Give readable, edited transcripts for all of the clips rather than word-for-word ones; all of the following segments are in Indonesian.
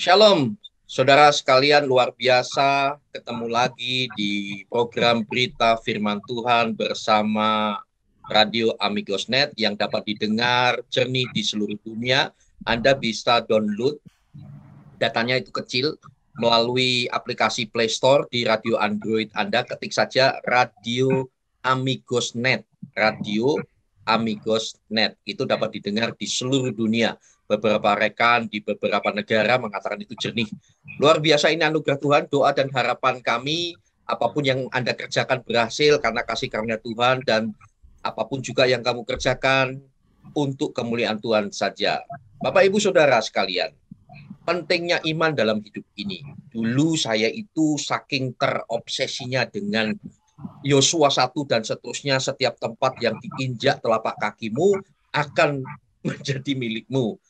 Shalom, saudara sekalian luar biasa. Ketemu lagi di program Berita Firman Tuhan bersama Radio Amigos Net yang dapat didengar jernih di seluruh dunia. Anda bisa download, datanya itu kecil, melalui aplikasi Play Store di radio Android Anda. Ketik saja Radio Amigos Net. Radio Amigos Net. Itu dapat didengar di seluruh dunia. Beberapa rekan di beberapa negara mengatakan itu jernih. Luar biasa, ini anugerah Tuhan. Doa dan harapan kami, apapun yang Anda kerjakan berhasil karena kasih karunia Tuhan, dan apapun juga yang kamu kerjakan untuk kemuliaan Tuhan saja. Bapak Ibu Saudara sekalian, pentingnya iman dalam hidup ini. Dulu saya itu saking terobsesinya dengan Yosua 1 dan seterusnya, setiap tempat yang diinjak telapak kakimu akan menjadi milikmu.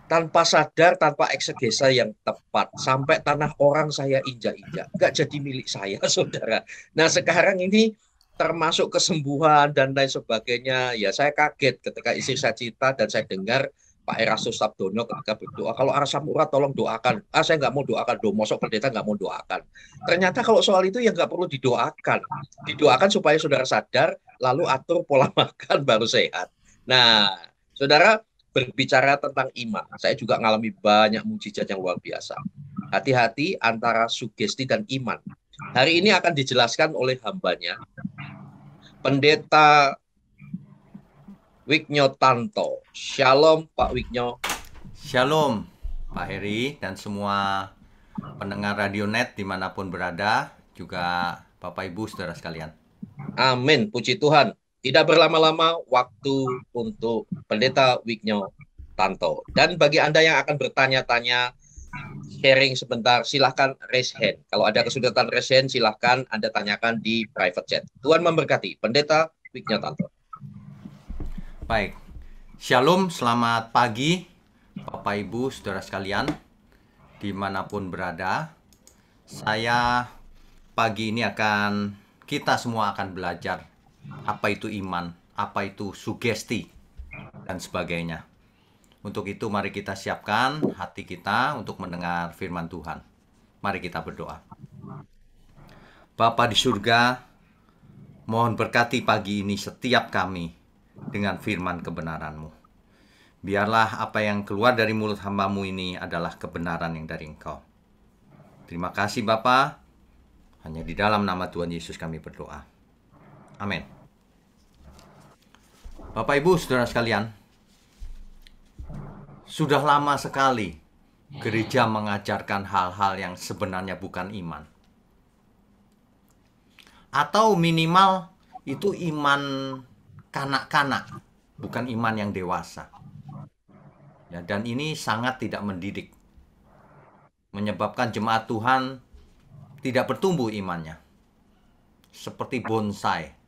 Tanpa sadar, tanpa eksegesa yang tepat, sampai tanah orang saya injak-injak, nggak jadi milik saya, saudara. Nah, sekarang ini termasuk kesembuhan dan lain sebagainya, ya saya kaget ketika istri saya cerita dan saya dengar Pak Erastus Sabdono ketika berdoa, kalau Asam Urat tolong doakan. Saya nggak mau doakan, mosok pendeta nggak mau doakan. Ternyata kalau soal itu ya nggak perlu didoakan. Didoakan supaya saudara sadar, lalu atur pola makan baru sehat. Nah, saudara, berbicara tentang iman, saya juga mengalami banyak mujizat yang luar biasa. Hati-hati antara sugesti dan iman. Hari ini akan dijelaskan oleh hambanya, Pendeta Wignyo Tanto. Shalom Pak Wignyo. Shalom Pak Heri dan semua pendengar Radio Net dimanapun berada, juga Bapak Ibu Saudara sekalian. Amin, puji Tuhan. Tidak berlama-lama waktu untuk Pendeta Wignyo Tanto. Dan bagi Anda yang akan bertanya-tanya, sharing sebentar, silahkan raise hand. Kalau ada kesulitan raise hand, silahkan Anda tanyakan di private chat. Tuhan memberkati. Pendeta Wignyo Tanto. Baik, Shalom, selamat pagi Bapak Ibu Saudara sekalian dimanapun berada. Saya pagi ini kita semua akan belajar apa itu iman, apa itu sugesti, dan sebagainya. Untuk itu mari kita siapkan hati kita untuk mendengar firman Tuhan. Mari kita berdoa. Bapa di surga, mohon berkati pagi ini setiap kami dengan firman kebenaran-Mu. Biarlah apa yang keluar dari mulut hamba-Mu ini adalah kebenaran yang dari Engkau. Terima kasih Bapa. Hanya di dalam nama Tuhan Yesus kami berdoa. Amin. Bapak Ibu Saudara sekalian, sudah lama sekali gereja mengajarkan hal-hal yang sebenarnya bukan iman. Atau minimal itu iman kanak-kanak, bukan iman yang dewasa. Ya, dan ini sangat tidak mendidik. Menyebabkan jemaat Tuhan tidak bertumbuh imannya. Seperti bonsai.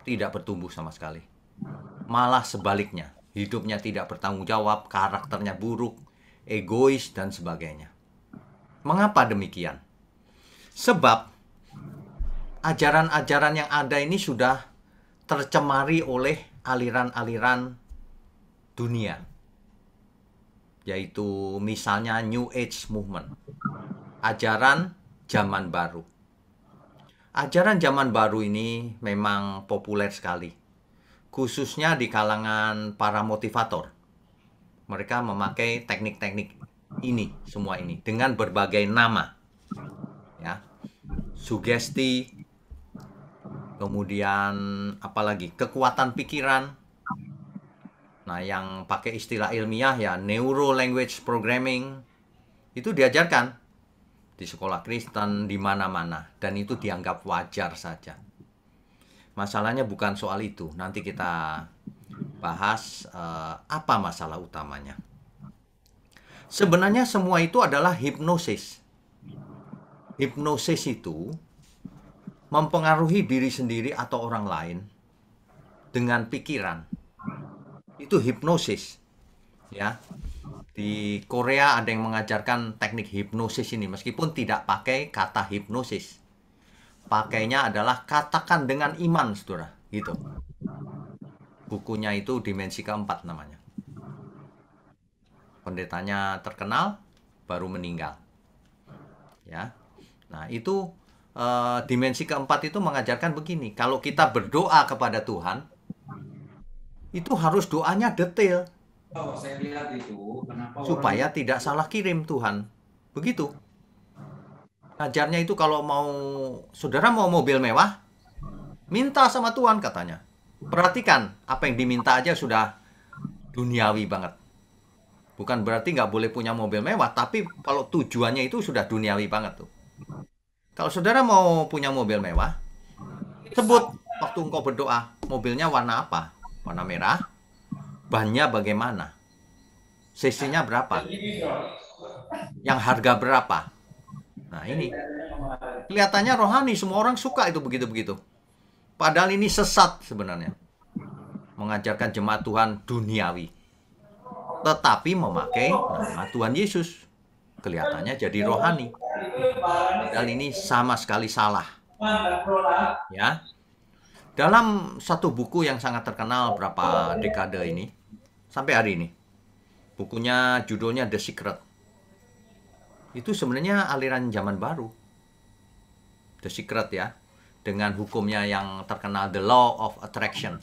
Tidak bertumbuh sama sekali. Malah sebaliknya, hidupnya tidak bertanggung jawab, karakternya buruk, egois, dan sebagainya. Mengapa demikian? Sebab ajaran-ajaran yang ada ini sudah tercemari oleh aliran-aliran dunia. Yaitu misalnya New Age Movement. Ajaran zaman baru. Ajaran zaman baru ini memang populer sekali. Khususnya di kalangan para motivator. Mereka memakai teknik-teknik ini, semua ini, dengan berbagai nama. Ya. Sugesti, kemudian apalagi kekuatan pikiran. Nah, yang pakai istilah ilmiah ya Neuro Language Programming itu diajarkan di sekolah Kristen di mana-mana, dan itu dianggap wajar saja. Masalahnya bukan soal itu. Nanti kita bahas apa masalah utamanya. Sebenarnya semua itu adalah hipnosis. Hipnosis itu mempengaruhi diri sendiri atau orang lain dengan pikiran. Itu hipnosis. Ya. Di Korea ada yang mengajarkan teknik hipnosis ini meskipun tidak pakai kata hipnosis. Pakainya adalah katakan dengan iman, Saudara, gitu. Bukunya itu Dimensi Keempat namanya. Pendetanya terkenal, baru meninggal. Ya. Nah, itu dimensi keempat itu mengajarkan begini, kalau kita berdoa kepada Tuhan, itu harus doanya detail. Saya lihat itu, supaya tidak salah kirim Tuhan. Begitu. Ajarnya itu kalau saudara mau mobil mewah, minta sama Tuhan katanya. Perhatikan, apa yang diminta aja sudah duniawi banget. Bukan berarti nggak boleh punya mobil mewah, tapi kalau tujuannya itu sudah duniawi banget tuh. Kalau saudara mau punya mobil mewah, sebut waktu engkau berdoa, mobilnya warna apa? Warna merah, bannya bagaimana? CC-nya berapa? Yang harga berapa? Nah ini, kelihatannya rohani, semua orang suka itu begitu-begitu. Padahal ini sesat sebenarnya. Mengajarkan jemaat Tuhan duniawi. Tetapi memakai nama Tuhan Yesus. Kelihatannya jadi rohani. Padahal ini sama sekali salah. Ya. Dalam satu buku yang sangat terkenal berapa dekade ini, sampai hari ini, bukunya judulnya The Secret. Itu sebenarnya aliran zaman baru. The Secret ya. Dengan hukumnya yang terkenal The Law of Attraction.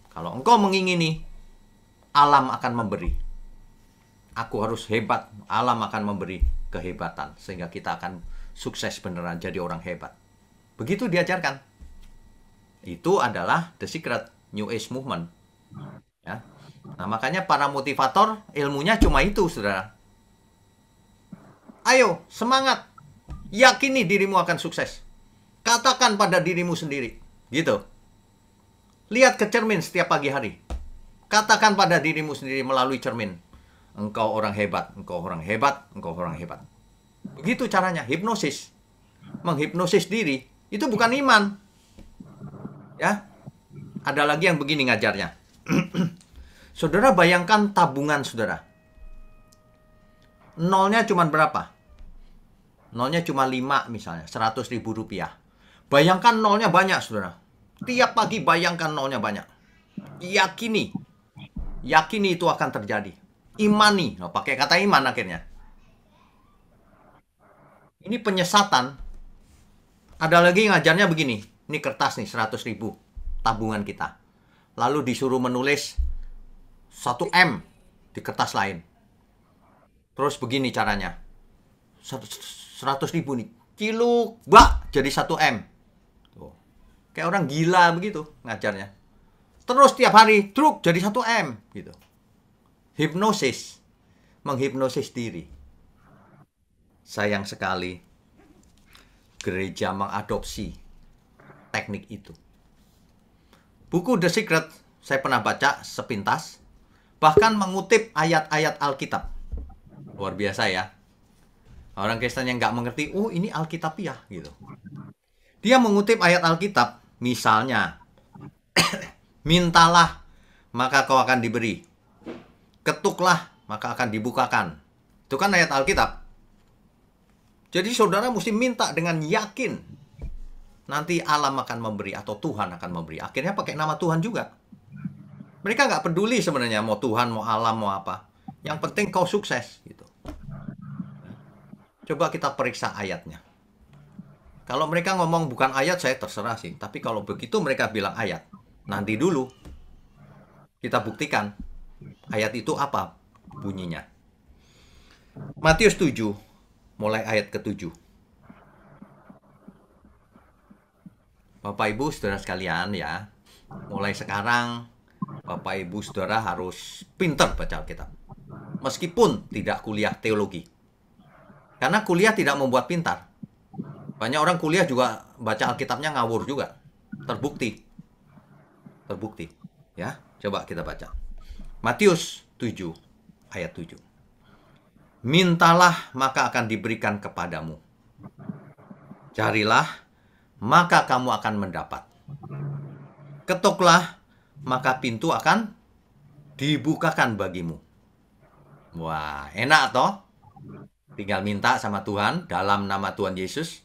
Kalau engkau mengingini, alam akan memberi. Aku harus hebat, alam akan memberi kehebatan. Sehingga kita akan sukses beneran jadi orang hebat. Begitu diajarkan. Itu adalah The Secret, New Age Movement. Ya. Nah, makanya para motivator ilmunya cuma itu, saudara. Ayo, semangat. Yakini dirimu akan sukses. Katakan pada dirimu sendiri. Gitu. Lihat ke cermin setiap pagi hari. Katakan pada dirimu sendiri melalui cermin. Engkau orang hebat, engkau orang hebat, engkau orang hebat. Begitu caranya, hipnosis. Menghipnosis diri. Itu bukan iman. Ya. Ada lagi yang begini ngajarnya. Saudara bayangkan tabungan saudara. Nolnya cuma berapa? Nolnya cuma 5 misalnya, 100.000 rupiah. Bayangkan nolnya banyak, saudara. Tiap pagi bayangkan nolnya banyak. Yakini. Yakini itu akan terjadi. Imani. Nah, pakai kata iman akhirnya. Ini penyesatan. Ada lagi ngajarnya begini. Ini kertas nih, 100.000. Tabungan kita. Lalu disuruh menulis 1M di kertas lain. Terus begini caranya. 100.000 nih. Ciluk, bak, jadi 1M. Tuh. Kayak orang gila begitu ngajarnya. Terus tiap hari, truk, jadi 1M. Gitu. Hipnosis. Menghipnosis diri. Sayang sekali, gereja mengadopsi teknik itu. Buku The Secret, saya pernah baca sepintas. Bahkan mengutip ayat-ayat Alkitab. Luar biasa ya. Orang Kristen yang nggak mengerti, oh ini Alkitabiah gitu. Dia mengutip ayat Alkitab, misalnya, mintalah, maka kau akan diberi. Ketuklah, maka akan dibukakan. Itu kan ayat Alkitab. Jadi saudara mesti minta dengan yakin. Nanti alam akan memberi atau Tuhan akan memberi. Akhirnya pakai nama Tuhan juga. Mereka nggak peduli sebenarnya mau Tuhan, mau alam, mau apa. Yang penting kau sukses gitu. Coba kita periksa ayatnya. Kalau mereka ngomong bukan ayat, saya terserah sih. Tapi kalau begitu mereka bilang ayat. Nanti dulu kita buktikan ayat itu apa bunyinya. Matius 7, mulai ayat ke-7. Bapak Ibu Saudara sekalian ya, mulai sekarang Bapak Ibu Saudara harus pintar baca Alkitab. Meskipun tidak kuliah teologi. Karena kuliah tidak membuat pintar. Banyak orang kuliah juga baca Alkitabnya ngawur juga. Terbukti. Terbukti. Ya, coba kita baca. Matius 7 ayat 7. Mintalah maka akan diberikan kepadamu. Carilah maka kamu akan mendapat. Ketuklah maka pintu akan dibukakan bagimu. Wah, enak toh? Tinggal minta sama Tuhan dalam nama Tuhan Yesus.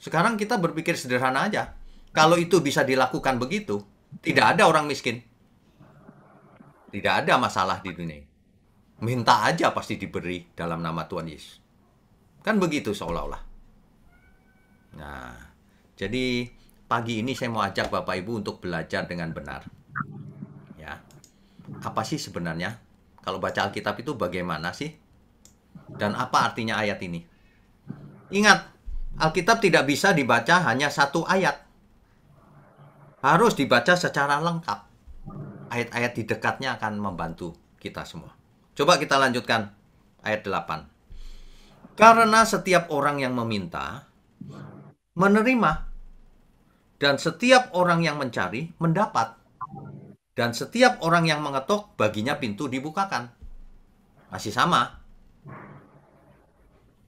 Sekarang kita berpikir sederhana aja. Kalau itu bisa dilakukan begitu, tidak ada orang miskin. Tidak ada masalah di dunia. Minta aja pasti diberi dalam nama Tuhan Yesus. Kan begitu seolah-olah. Nah, jadi pagi ini saya mau ajak Bapak Ibu untuk belajar dengan benar. Ya. Apa sih sebenarnya? Kalau baca Alkitab itu bagaimana sih? Dan apa artinya ayat ini? Ingat, Alkitab tidak bisa dibaca hanya satu ayat. Harus dibaca secara lengkap. Ayat-ayat di dekatnya akan membantu kita semua. Coba kita lanjutkan ayat 8. Karena setiap orang yang meminta, menerima. Dan setiap orang yang mencari, mendapat. Dan setiap orang yang mengetuk, baginya pintu dibukakan. Masih sama.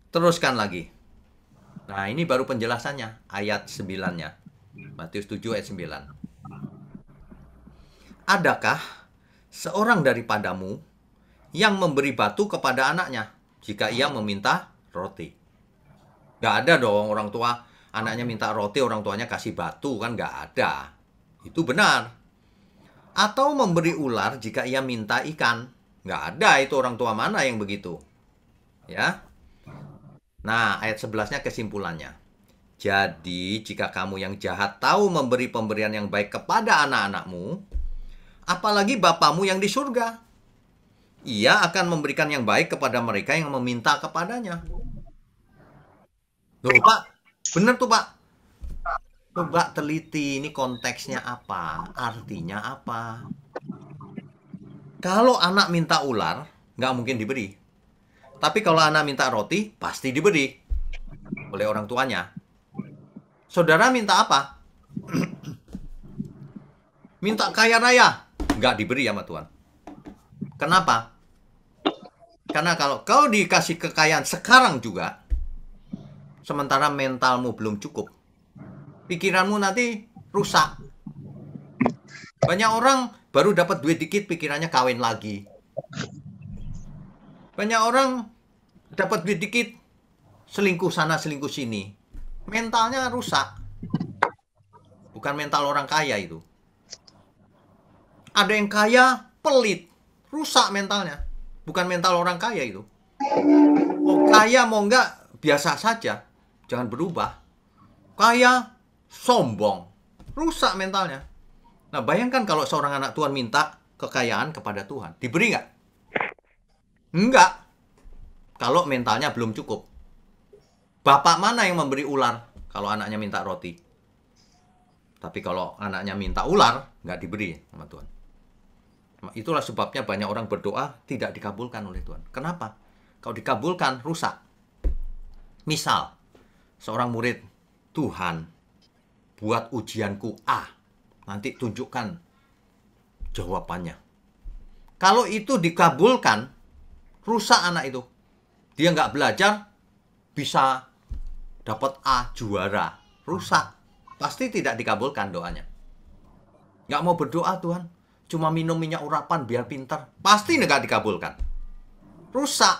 Teruskan lagi. Nah, ini baru penjelasannya. Ayat 9-nya. Matius 7 ayat 9. Adakah seorang daripadamu yang memberi batu kepada anaknya jika ia meminta roti? Gak ada dong orang tua, anaknya minta roti, orang tuanya kasih batu, kan gak ada. Itu benar. Atau memberi ular jika ia minta ikan. Gak ada itu orang tua mana yang begitu. Ya. Nah, ayat 11-nya kesimpulannya. Jadi, jika kamu yang jahat tahu memberi pemberian yang baik kepada anak-anakmu, apalagi Bapamu yang di surga, Ia akan memberikan yang baik kepada mereka yang meminta kepadanya. Loh, Pak, benar tuh, Pak. Coba teliti, ini konteksnya apa? Artinya apa? Kalau anak minta ular, nggak mungkin diberi. Tapi kalau anak minta roti, pasti diberi oleh orang tuanya. Saudara minta apa? Minta kaya raya, nggak diberi sama Tuhan. Kenapa? Karena kalau kau dikasih kekayaan sekarang juga, sementara mentalmu belum cukup, pikiranmu nanti rusak. Banyak orang baru dapat duit dikit, pikirannya kawin lagi. Banyak orang dapat duit dikit, selingkuh sana, selingkuh sini. Mentalnya rusak. Bukan mental orang kaya itu. Ada yang kaya, pelit. Rusak mentalnya. Bukan mental orang kaya itu. Mau kaya, mau enggak, biasa saja. Jangan berubah. Kaya, sombong. Rusak mentalnya. Nah, bayangkan kalau seorang anak Tuhan minta kekayaan kepada Tuhan. Diberi nggak? Enggak. Kalau mentalnya belum cukup. Bapak mana yang memberi ular kalau anaknya minta roti? Tapi kalau anaknya minta ular, nggak diberi sama Tuhan. Itulah sebabnya banyak orang berdoa tidak dikabulkan oleh Tuhan. Kenapa? Kalau dikabulkan, rusak. Misal, seorang murid, Tuhan, buat ujianku A. Nanti tunjukkan jawabannya. Kalau itu dikabulkan, rusak anak itu. Dia nggak belajar, bisa dapat A, juara. Rusak. Pasti tidak dikabulkan doanya. Nggak mau berdoa, Tuhan. Cuma minum minyak urapan biar pintar. Pasti nggak dikabulkan. Rusak.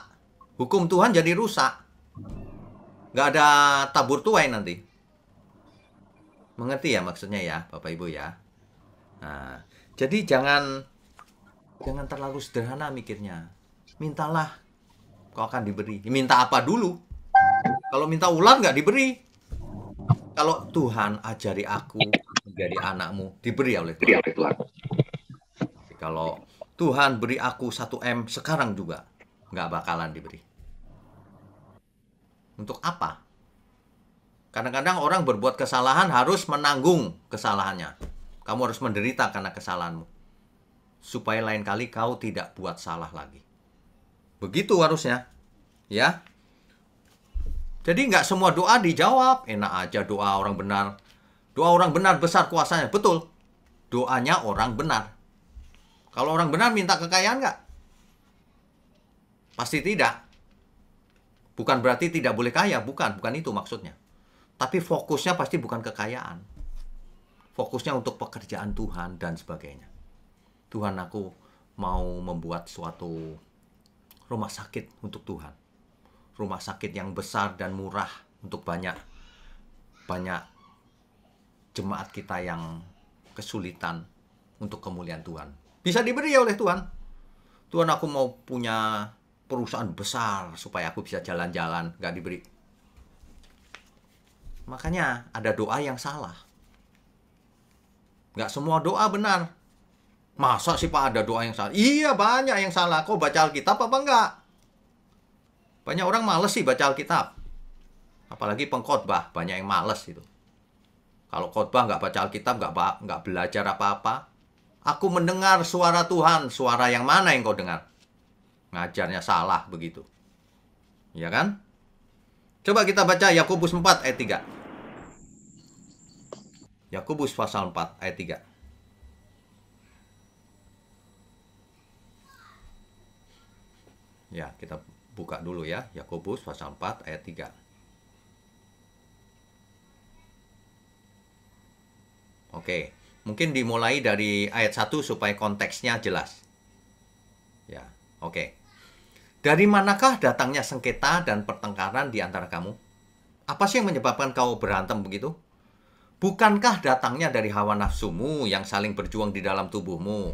Hukum Tuhan jadi rusak. Nggak ada tabur tuai nanti. Mengerti ya maksudnya ya, Bapak Ibu ya? Nah, jadi jangan terlalu sederhana mikirnya. Mintalah, kau akan diberi. Minta apa dulu? Kalau minta ular nggak diberi. Kalau Tuhan ajari aku menjadi anakmu, diberi oleh Tuhan. Kalau Tuhan beri aku 1 M sekarang juga, nggak bakalan diberi. Untuk apa? Kadang-kadang orang berbuat kesalahan harus menanggung kesalahannya. Kamu harus menderita karena kesalahanmu. Supaya lain kali kau tidak buat salah lagi. Begitu harusnya. Ya. Jadi nggak semua doa dijawab. Enak aja doa orang benar. Doa orang benar besar kuasanya. Betul. Doanya orang benar. Kalau orang benar minta kekayaan nggak? Pasti tidak. Bukan berarti tidak boleh kaya. Bukan itu maksudnya. Tapi fokusnya pasti bukan kekayaan. Fokusnya untuk pekerjaan Tuhan dan sebagainya. Tuhan, aku mau membuat suatu rumah sakit untuk Tuhan. Rumah sakit yang besar dan murah untuk banyak jemaat kita yang kesulitan untuk kemuliaan Tuhan. Bisa diberi oleh Tuhan. Tuhan, aku mau punya perusahaan besar supaya aku bisa jalan-jalan, nggak diberi. Makanya ada doa yang salah. Nggak semua doa benar. Masa sih Pak ada doa yang salah? Iya, banyak yang salah. Kau baca Alkitab apa enggak? Banyak orang males sih baca Alkitab. Apalagi pengkhotbah, banyak yang males itu. Kalau khotbah nggak baca Alkitab, nggak belajar apa-apa. Aku mendengar suara Tuhan. Suara yang mana yang kau dengar? Ngajarnya salah begitu. Ya kan? Coba kita baca Yakobus 4 ayat 3. Yakobus pasal 4 ayat 3. Ya, kita buka dulu ya. Yakobus pasal 4 ayat 3. Oke, mungkin dimulai dari ayat 1 supaya konteksnya jelas. Ya, oke. Dari manakah datangnya sengketa dan pertengkaran di antara kamu? Apa sih yang menyebabkan kau berantem begitu? Bukankah datangnya dari hawa nafsumu yang saling berjuang di dalam tubuhmu?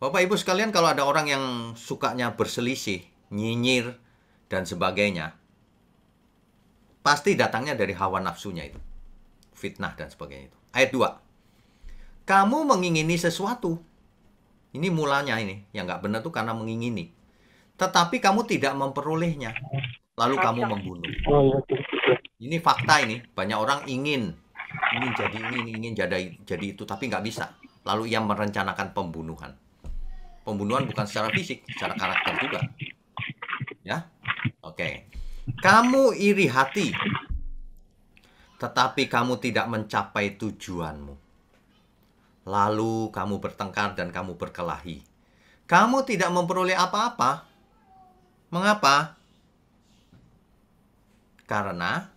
Bapak Ibu sekalian, kalau ada orang yang sukanya berselisih, nyinyir, dan sebagainya, pasti datangnya dari hawa nafsunya itu. Fitnah dan sebagainya itu. Ayat 2. Kamu mengingini sesuatu. Ini mulanya ini. Yang nggak benar tuh karena mengingini. Tetapi kamu tidak memperolehnya. Lalu kamu membunuh. Ini fakta ini. Banyak orang ingin jadi ini, ingin jadi itu. Tapi nggak bisa. Lalu ia merencanakan pembunuhan. Pembunuhan bukan secara fisik. Secara karakter juga. Ya. Oke. Kamu iri hati. Tetapi kamu tidak mencapai tujuanmu. Lalu kamu bertengkar dan kamu berkelahi. Kamu tidak memperoleh apa-apa. Mengapa? Karena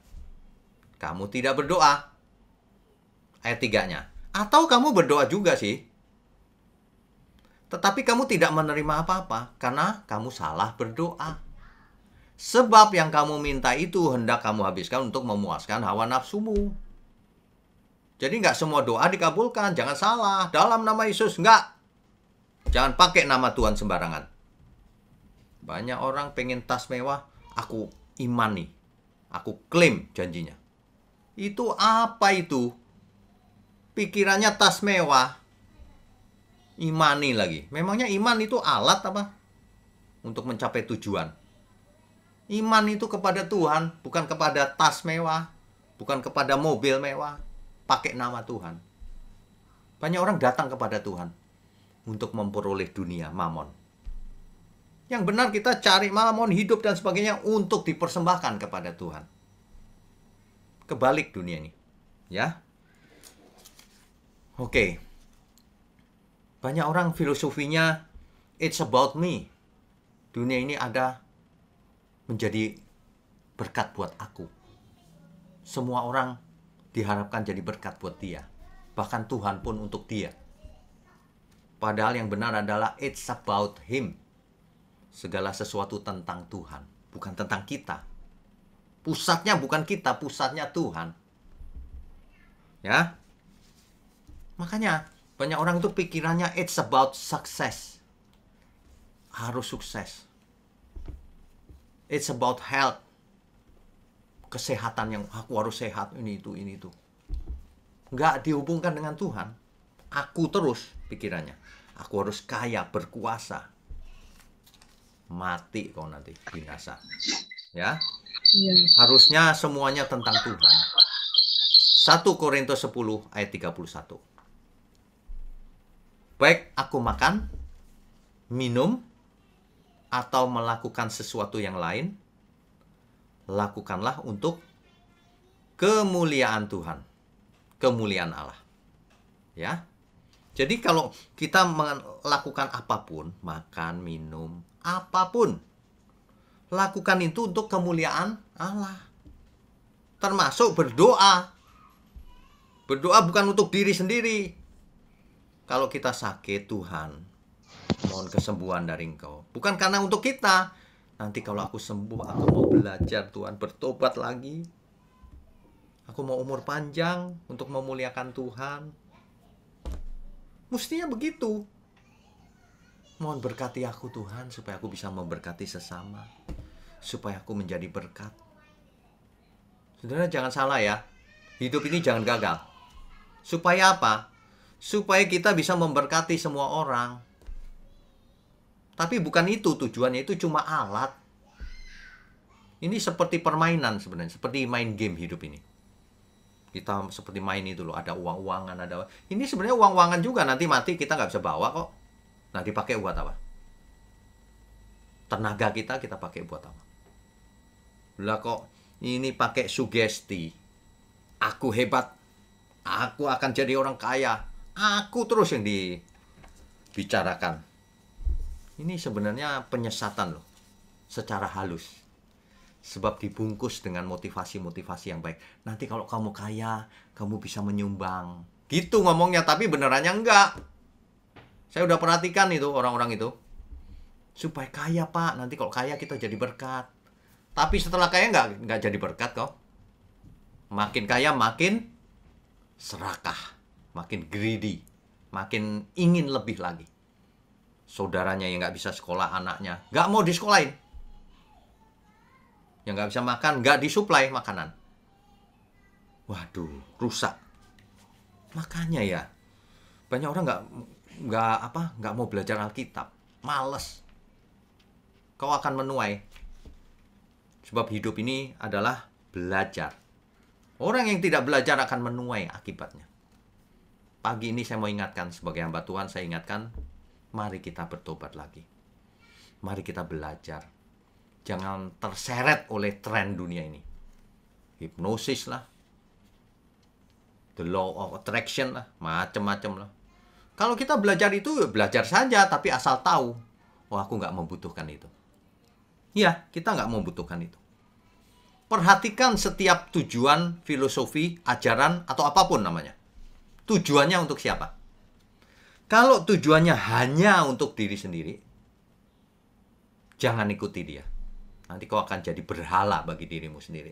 kamu tidak berdoa. Ayat 3-nya. Atau kamu berdoa juga sih. Tetapi kamu tidak menerima apa-apa. Karena kamu salah berdoa. Sebab yang kamu minta itu hendak kamu habiskan untuk memuaskan hawa nafsumu. Jadi nggak semua doa dikabulkan. Jangan salah. Dalam nama Yesus, nggak. Jangan pakai nama Tuhan sembarangan. Banyak orang pengen tas mewah. Aku imani. Aku klaim janjinya. Itu apa itu? Pikirannya tas mewah. Imani lagi. Memangnya iman itu alat apa? Untuk mencapai tujuan. Iman itu kepada Tuhan, bukan kepada tas mewah, bukan kepada mobil mewah, pakai nama Tuhan. Banyak orang datang kepada Tuhan untuk memperoleh dunia, mamon. Yang benar kita cari mamon, hidup dan sebagainya untuk dipersembahkan kepada Tuhan. Kebalik dunia ini, ya. Oke. Banyak orang filosofinya, it's about me. Dunia ini ada menjadi berkat buat aku. Semua orang diharapkan jadi berkat buat dia. Bahkan Tuhan pun untuk dia. Padahal yang benar adalah it's about him. Segala sesuatu tentang Tuhan. Bukan tentang kita. Pusatnya bukan kita, pusatnya Tuhan. Ya. Makanya banyak orang itu pikirannya it's about success. Harus sukses. It's about health. Kesehatan yang aku harus sehat, ini itu. Nggak dihubungkan dengan Tuhan. Aku terus pikirannya. Aku harus kaya, berkuasa. Mati kau nanti, binasa. Ya. Harusnya semuanya tentang Tuhan. 1 Korintus 10 ayat 31. Baik aku makan, minum, atau melakukan sesuatu yang lain, lakukanlah untuk kemuliaan Tuhan, kemuliaan Allah. Ya. Jadi kalau kita melakukan apapun, makan, minum, apapun, lakukan itu untuk kemuliaan Allah. Termasuk berdoa. Berdoa bukan untuk diri sendiri. Kalau kita sakit, Tuhan, mohon kesembuhan dari Engkau. Bukan karena untuk kita. Nanti kalau aku sembuh, aku mau belajar Tuhan, bertobat lagi. Aku mau umur panjang untuk memuliakan Tuhan. Mestinya begitu. Mohon berkati aku Tuhan, supaya aku bisa memberkati sesama, supaya aku menjadi berkat. Saudara jangan salah ya, hidup ini jangan gagal. Supaya apa? Supaya kita bisa memberkati semua orang. Tapi bukan itu tujuannya, itu cuma alat. Ini seperti permainan sebenarnya, seperti main game hidup ini. Kita seperti main itu loh, ada uang-uangan, ada. Ini sebenarnya uang-uangan juga, nanti mati kita nggak bisa bawa kok. Nah, dipakai buat apa? Tenaga kita pakai buat apa? Lah kok ini pakai sugesti. Aku hebat. Aku akan jadi orang kaya. Aku terus yang dibicarakan. Ini sebenarnya penyesatan loh. Secara halus. Sebab dibungkus dengan motivasi-motivasi yang baik. Nanti kalau kamu kaya, kamu bisa menyumbang. Gitu ngomongnya, tapi benerannya enggak. Saya udah perhatikan itu orang-orang itu. Supaya kaya Pak, nanti kalau kaya kita jadi berkat. Tapi setelah kaya nggak jadi berkat kok. Makin kaya makin serakah, makin greedy, makin ingin lebih lagi. Saudaranya yang nggak bisa sekolah, anaknya nggak mau disekolahin. Yang nggak bisa makan, nggak disuplai makanan. Waduh, rusak. Makanya ya, banyak orang nggak mau belajar Alkitab, males. Kau akan menuai. Sebab hidup ini adalah belajar. Orang yang tidak belajar akan menuai akibatnya. Pagi ini saya mau ingatkan, sebagai hamba Tuhan saya ingatkan, mari kita bertobat lagi. Mari kita belajar. Jangan terseret oleh tren dunia ini. Hipnosis lah. The law of attraction lah. Macam-macam lah. Kalau kita belajar itu, belajar saja, tapi asal tahu. Oh, aku nggak membutuhkan itu. Ya, kita nggak membutuhkan itu. Perhatikan setiap tujuan, filosofi, ajaran, atau apapun namanya. Tujuannya untuk siapa? Kalau tujuannya hanya untuk diri sendiri, jangan ikuti dia. Nanti kau akan jadi berhala bagi dirimu sendiri.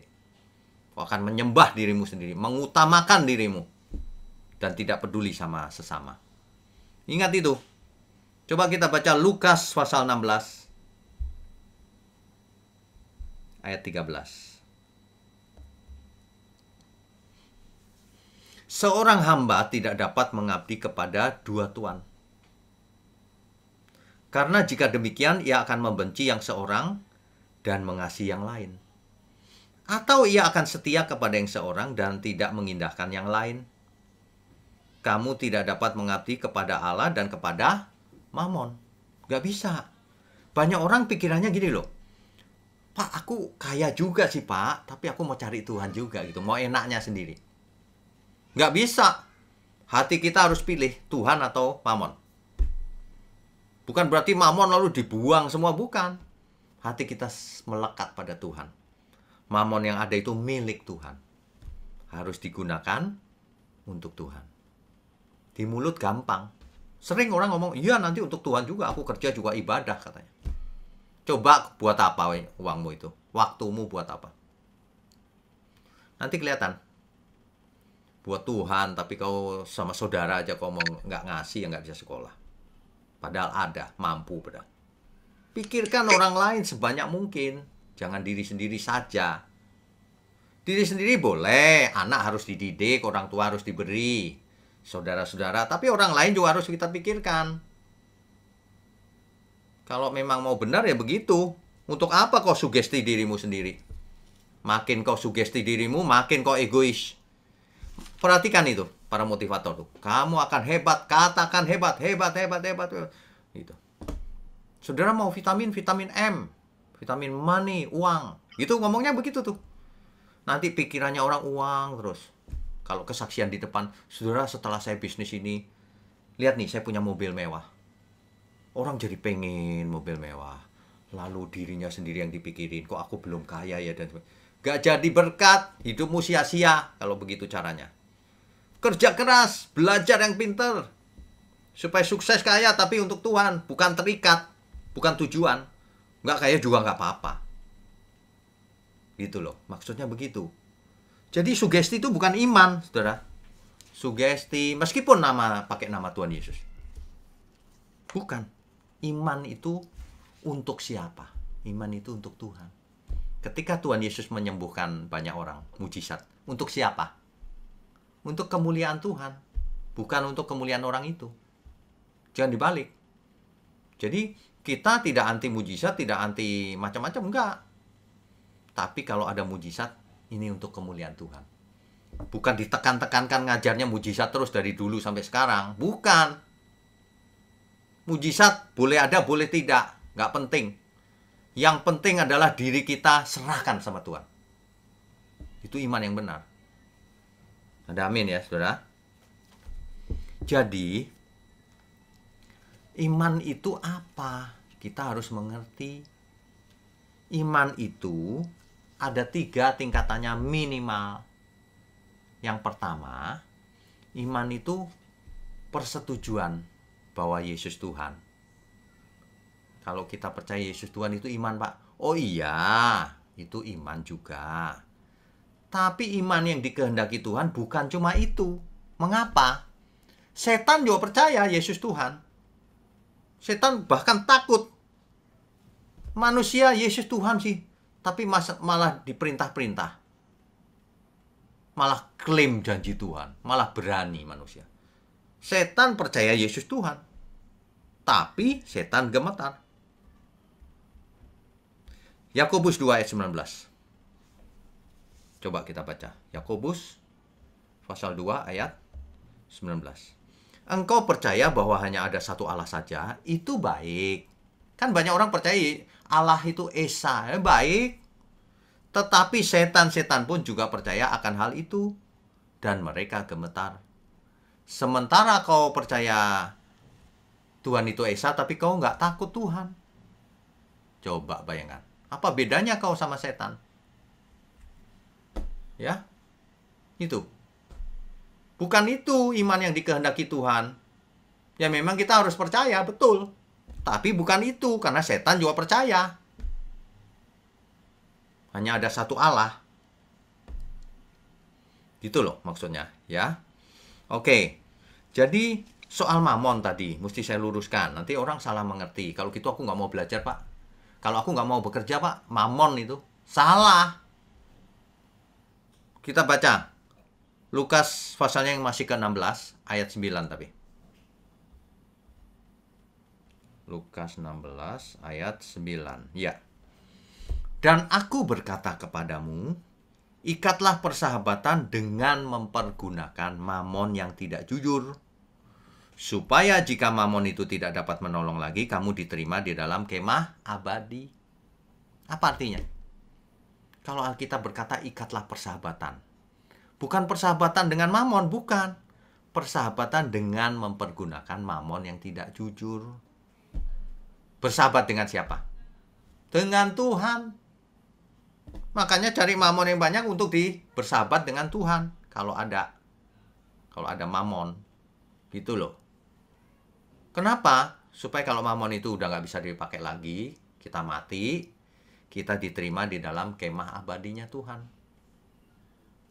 Kau akan menyembah dirimu sendiri, mengutamakan dirimu, dan tidak peduli sama sesama. Ingat itu. Coba kita baca Lukas pasal 16, ayat 13. Seorang hamba tidak dapat mengabdi kepada dua tuan. Karena jika demikian, ia akan membenci yang seorang dan mengasihi yang lain. Atau ia akan setia kepada yang seorang dan tidak mengindahkan yang lain. Kamu tidak dapat mengabdi kepada Allah dan kepada Mamon. Gak bisa. Banyak orang pikirannya gini loh. Pak, aku kaya juga sih Pak, tapi aku mau cari Tuhan juga gitu. Mau enaknya sendiri. Nggak bisa. Hati kita harus pilih Tuhan atau Mamon. Bukan berarti Mamon lalu dibuang semua, bukan. Hati kita melekat pada Tuhan. Mamon yang ada itu milik Tuhan. Harus digunakan untuk Tuhan. Di mulut gampang. Sering orang ngomong, iya nanti untuk Tuhan juga, aku kerja juga ibadah katanya. Coba buat apa uangmu itu? Waktumu buat apa? Nanti kelihatan. Buat Tuhan, tapi kau sama saudara aja kau mau nggak ngasih, ya nggak bisa sekolah. Padahal ada, mampu padahal. Pikirkan orang lain sebanyak mungkin. Jangan diri sendiri saja. Diri sendiri boleh, anak harus dididik, orang tua harus diberi, saudara-saudara. Tapi orang lain juga harus kita pikirkan. Kalau memang mau benar ya begitu. Untuk apa kau sugesti dirimu sendiri? Makin kau sugesti dirimu, makin kau egois. Perhatikan itu, para motivator tuh. Kamu akan hebat, katakan hebat, hebat, hebat, hebat. Gitu. Saudara mau vitamin M, vitamin money, uang. Gitu ngomongnya begitu tuh. Nanti pikirannya orang uang terus. Kalau kesaksian di depan, saudara setelah saya bisnis ini, lihat nih saya punya mobil mewah. Orang jadi pengen mobil mewah. Lalu dirinya sendiri yang dipikirin, kok aku belum kaya ya dan sebagainya. Gak jadi berkat, hidupmu sia-sia kalau begitu caranya. Kerja keras, belajar yang pinter. Supaya sukses kaya, tapi untuk Tuhan. Bukan terikat, bukan tujuan. Gak kaya juga gak apa-apa. Gitu loh, maksudnya begitu. Jadi sugesti itu bukan iman, saudara. Sugesti, meskipun pakai nama Tuhan Yesus. Bukan. Iman itu untuk siapa? Iman itu untuk Tuhan. Ketika Tuhan Yesus menyembuhkan banyak orang, mujizat, untuk siapa? Untuk kemuliaan Tuhan, bukan untuk kemuliaan orang itu. Jangan dibalik. Jadi kita tidak anti mujizat, tidak anti macam-macam, enggak. Tapi kalau ada mujizat, ini untuk kemuliaan Tuhan. Bukan ditekan-tekankan ngajarnya mujizat terus dari dulu sampai sekarang. Bukan. Mujizat boleh ada, boleh tidak. Nggak penting. Yang penting adalah diri kita serahkan sama Tuhan. Itu iman yang benar. Ada amin ya, saudara? Jadi, iman itu apa? Kita harus mengerti. Iman itu ada 3 tingkatannya minimal. Yang pertama, iman itu persetujuan bahwa Yesus Tuhan. Kalau kita percaya Yesus Tuhan itu iman, Pak. Oh iya, itu iman juga. Tapi iman yang dikehendaki Tuhan bukan cuma itu. Mengapa? Setan juga percaya Yesus Tuhan. Setan bahkan takut. Manusia Yesus Tuhan sih, tapi malah diperintah-perintah. Malah klaim janji Tuhan, malah berani manusia. Setan percaya Yesus Tuhan, tapi setan gemetar. Yakobus 2 ayat 19. Coba kita baca. Yakobus pasal 2 ayat 19. Engkau percaya bahwa hanya ada satu Allah saja, itu baik. Kan banyak orang percaya Allah itu Esa, baik. Tetapi setan-setan pun juga percaya akan hal itu, dan mereka gemetar. Sementara kau percaya Tuhan itu Esa, tapi kau nggak takut Tuhan. Coba bayangkan, apa bedanya kau sama setan? Ya, itu. Bukan itu iman yang dikehendaki Tuhan. Ya memang kita harus percaya, betul. Tapi bukan itu, karena setan juga percaya. Hanya ada satu Allah. Gitu loh maksudnya, ya. Oke. Jadi soal mamon tadi, mesti saya luruskan. Nanti orang salah mengerti. Kalau gitu aku nggak mau belajar, Pak. Kalau aku nggak mau bekerja, Pak, mamon itu. Salah. Kita baca. Lukas pasalnya yang masih ke-16, ayat 9 tapi. Lukas 16 ayat 9. Ya. Dan aku berkata kepadamu, ikatlah persahabatan dengan mempergunakan mamon yang tidak jujur. Supaya jika mamon itu tidak dapat menolong lagi, kamu diterima di dalam kemah abadi. Apa artinya? Kalau Alkitab berkata ikatlah persahabatan. Bukan persahabatan dengan mamon, bukan. Persahabatan dengan mempergunakan mamon yang tidak jujur. Bersahabat dengan siapa? Dengan Tuhan. Makanya cari mamon yang banyak untuk bersahabat dengan Tuhan. Kalau ada mamon. Gitu loh. Kenapa? Supaya kalau mamon itu udah nggak bisa dipakai lagi, kita mati, kita diterima di dalam kemah abadinya Tuhan.